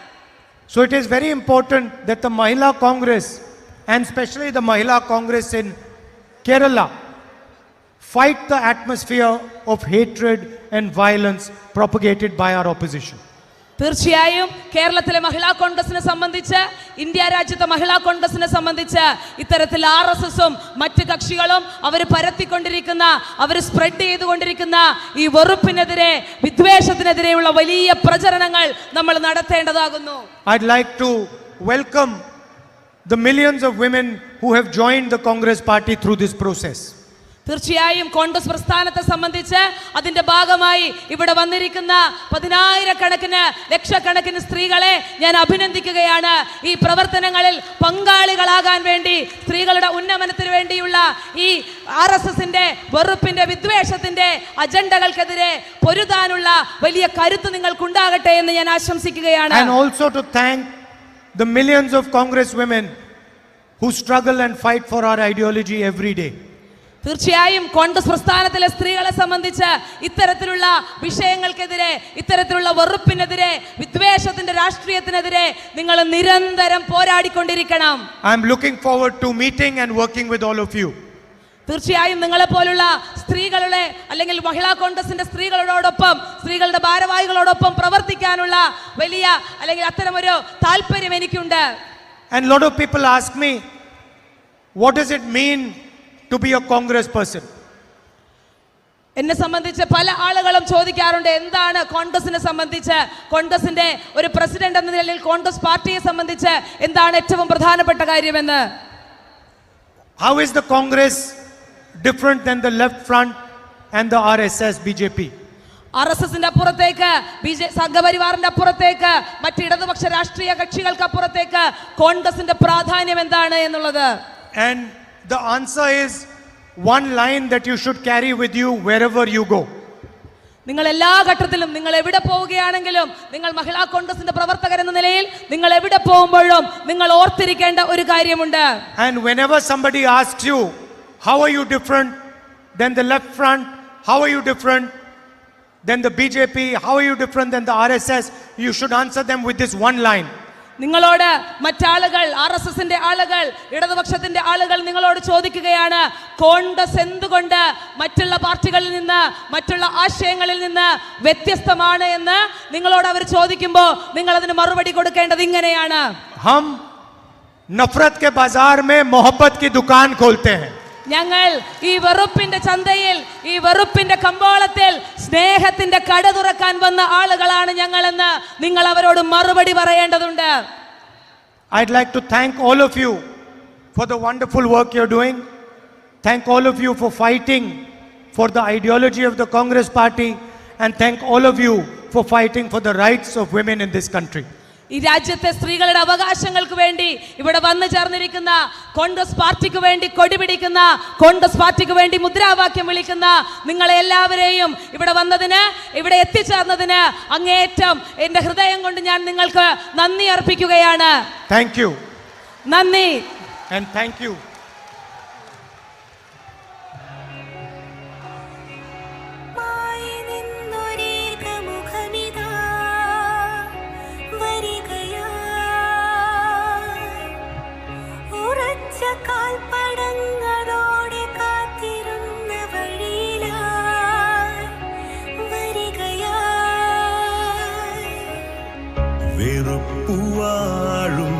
So it is very important that the Mahila Congress, and especially the Mahila Congress in Kerala, fight the atmosphere of hatred and violence propagated by our opposition. തീർച്ചയായും കേരളത്തിലെ മഹിളാ കോൺഗ്രസിനെ സംബന്ധിച്ച്, ഇന്ത്യ രാജ്യത്തെ മഹിളാ കോൺഗ്രസിനെ സംബന്ധിച്ച് ഇത്തരത്തിൽ RSSഉം മറ്റ് കക്ഷികളും അവർ പരത്തിക്കൊണ്ടിരിക്കുന്ന, അവർ സ്പ്രെഡ് ചെയ്തുകൊണ്ടിരിക്കുന്ന ഈ വെറുപ്പിനെതിരെ വിദ്വേഷത്തിനെതിരെയുള്ള വലിയ പ്രചരണങ്ങൾ നമ്മൾ നടത്തേണ്ടതാകുന്നു. I'd like to welcome the millions of women who have joined the Congress party through this process. തീർച്ചയായും കോൺഗ്രസ് പ്രസ്ഥാനത്തെ സംബന്ധിച്ച് അതിന്റെ ഭാഗമായി ഇവിടെ വന്നിരിക്കുന്ന 10,000-കണക്കിന് ലക്ഷക്കണക്കിന് സ്ത്രീകളെ ഞാൻ അഭിനന്ദിക്കുകയാണ്. ഈ പ്രവർത്തനങ്ങളിൽ പങ്കാളികളാകാൻ വേണ്ടി, സ്ത്രീകളുടെ ഉന്നമനത്തിന് വേണ്ടിയുള്ള ഈ RSSന്റെ വെറുപ്പിന്റെ വിദ്വേഷത്തിന്റെ അജണ്ടകൾക്കെതിരെ പൊരുതാനുള്ള വലിയ കരുത്ത് നിങ്ങൾക്കുണ്ടാകട്ടെ എന്ന് ഞാൻ ആശംസിക്കുകയാണ്. And also to thank the millions of Congress women who struggle and fight for our ideology every day. തീർച്ചയായും കോൺഗ്രസ് പ്രസ്ഥാനത്തിലെ സ്ത്രീകളെ സംബന്ധിച്ച് ഇത്തരത്തിലുള്ള വിഷയങ്ങൾക്കെതിരെ, ഇത്തരത്തിലുള്ള വെറുപ്പിനെതിരെ, വിദ്വേഷത്തിന്റെ രാഷ്ട്രീയത്തിനെതിരെ നിങ്ങൾ നിരന്തരം പോരാടിക്കൊണ്ടിരിക്കണം. I am looking forward to meeting and working with all of you. തീർച്ചയായും നിങ്ങളെ പോലുള്ള സ്ത്രീകളുടെ അല്ലെങ്കിൽ മഹിളാ കോൺഗ്രസിന്റെ സ്ത്രീകളോടൊപ്പം, സ്ത്രീകളുടെ ഭാരവാഹികളോടൊപ്പം പ്രവർത്തിക്കാനുള്ള വലിയ അല്ലെങ്കിൽ അത്തരമൊരു താല്പര്യം എനിക്കുണ്ട്. And a lot of people ask me, what does it mean to be a Congress person? എന്നെ സംബന്ധിച്ച് പല ആളുകളും ചോദിക്കാറുണ്ട്, എന്താണ് കോൺഗ്രസിനെ സംബന്ധിച്ച്, കോൺഗ്രസിന്റെ ഒരു പ്രസിഡന്റ് എന്ന നിലയിൽ കോൺഗ്രസ് പാർട്ടിയെ സംബന്ധിച്ച് എന്താണ് ഏറ്റവും പ്രധാനപ്പെട്ട കാര്യമെന്ന്. How is the Congress different than the left front and the RSS BJP? RSSന്റെ അപ്പുറത്തേക്ക് സംഘപരിവാറിന്റെ അപ്പുറത്തേക്ക് മറ്റ് ഇടതുപക്ഷ രാഷ്ട്രീയ കക്ഷികൾക്ക് അപ്പുറത്തേക്ക് കോൺഗ്രസിന്റെ പ്രാധാന്യം എന്താണ് എന്നുള്ളത്. And the answer is one line that you should carry with you wherever you go. നിങ്ങൾ എല്ലാ ഘട്ടത്തിലും നിങ്ങൾ എവിടെ പോവുകയാണെങ്കിലും നിങ്ങൾ മഹിളാ കോൺഗ്രസിന്റെ പ്രവർത്തകർ എന്ന നിലയിൽ നിങ്ങൾ എവിടെ പോകുമ്പോഴും നിങ്ങൾ ഓർത്തിരിക്കേണ്ട ഒരു കാര്യമുണ്ട്. And whenever somebody asks you how are you different than the left front, how are you different than the BJP, how are you different than the RSS, you should answer them with this one line. നിങ്ങളോട് മറ്റാളുകൾ RSSന്റെ ആളുകൾ ഇടതുപക്ഷത്തിന്റെ ആളുകൾ നിങ്ങളോട് ചോദിക്കുകയാണ്, കോൺഗ്രസ് എന്തുകൊണ്ട് മറ്റുള്ള പാർട്ടികളിൽ നിന്ന് മറ്റുള്ള ആശയങ്ങളിൽ നിന്ന് വ്യത്യസ്തമാണ് എന്ന് നിങ്ങളോട് അവർ ചോദിക്കുമ്പോൾ നിങ്ങൾ അതിന് മറുപടി കൊടുക്കേണ്ടത് ഇങ്ങനെയാണ്. हम नफरत के बाजार में मोहब्बत की दुकान खोलते हैं. ഞങ്ങൾ ഈ വെറുപ്പിന്റെ ചന്തയിൽ ഈ വെറുപ്പിന്റെ കമ്പോളത്തിൽ സ്നേഹത്തിന്റെ കട തുറക്കാൻ വന്ന ആളുകളാണ് ഞങ്ങളെന്ന് നിങ്ങൾ അവരോട് മറുപടി പറയേണ്ടതുണ്ട്. I'd like to thank all of you for the wonderful work you're doing. Thank all of you for fighting for the ideology of the Congress party, and thank all of you for fighting for the rights of women in this country. ഈ രാജ്യത്തെ സ്ത്രീകളുടെ അവകാശങ്ങൾക്ക് വേണ്ടി ഇവിടെ വന്നു ചേർന്നിരിക്കുന്ന കോൺഗ്രസ് പാർട്ടിക്ക് വേണ്ടി കൊടി പിടിക്കുന്ന കോൺഗ്രസ് പാർട്ടിക്ക് വേണ്ടി മുദ്രാവാക്യം വിളിക്കുന്ന നിങ്ങളെ എല്ലാവരെയും ഇവിടെ വന്നതിന് ഇവിടെ എത്തിച്ചേർന്നതിന് അങ്ങേയറ്റം എന്റെ ഹൃദയം കൊണ്ട് ഞാൻ നിങ്ങൾക്ക് നന്ദി അർപ്പിക്കുകയാണ്. Thank you. നന്ദി. And thank you. വെറുപ്പുവാഴും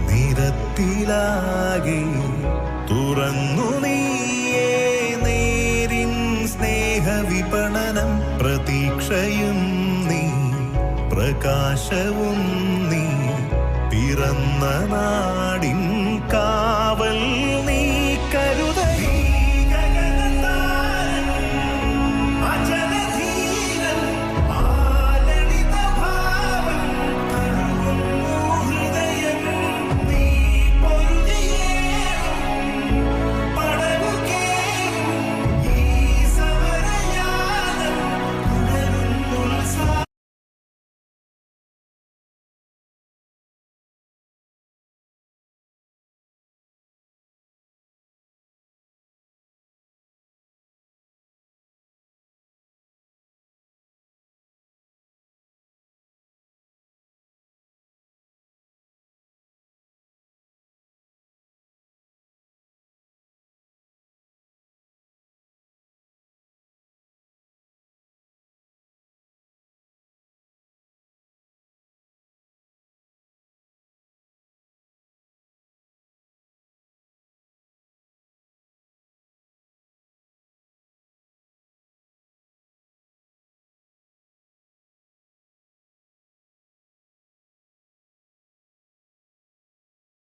നിരത്തിലാകെ തുറന്നു നീയേ നേരിൻ സ്നേഹവിപണനം പ്രതീക്ഷയും നീ പ്രകാശവും നീ പിറന്ന നാടിൻ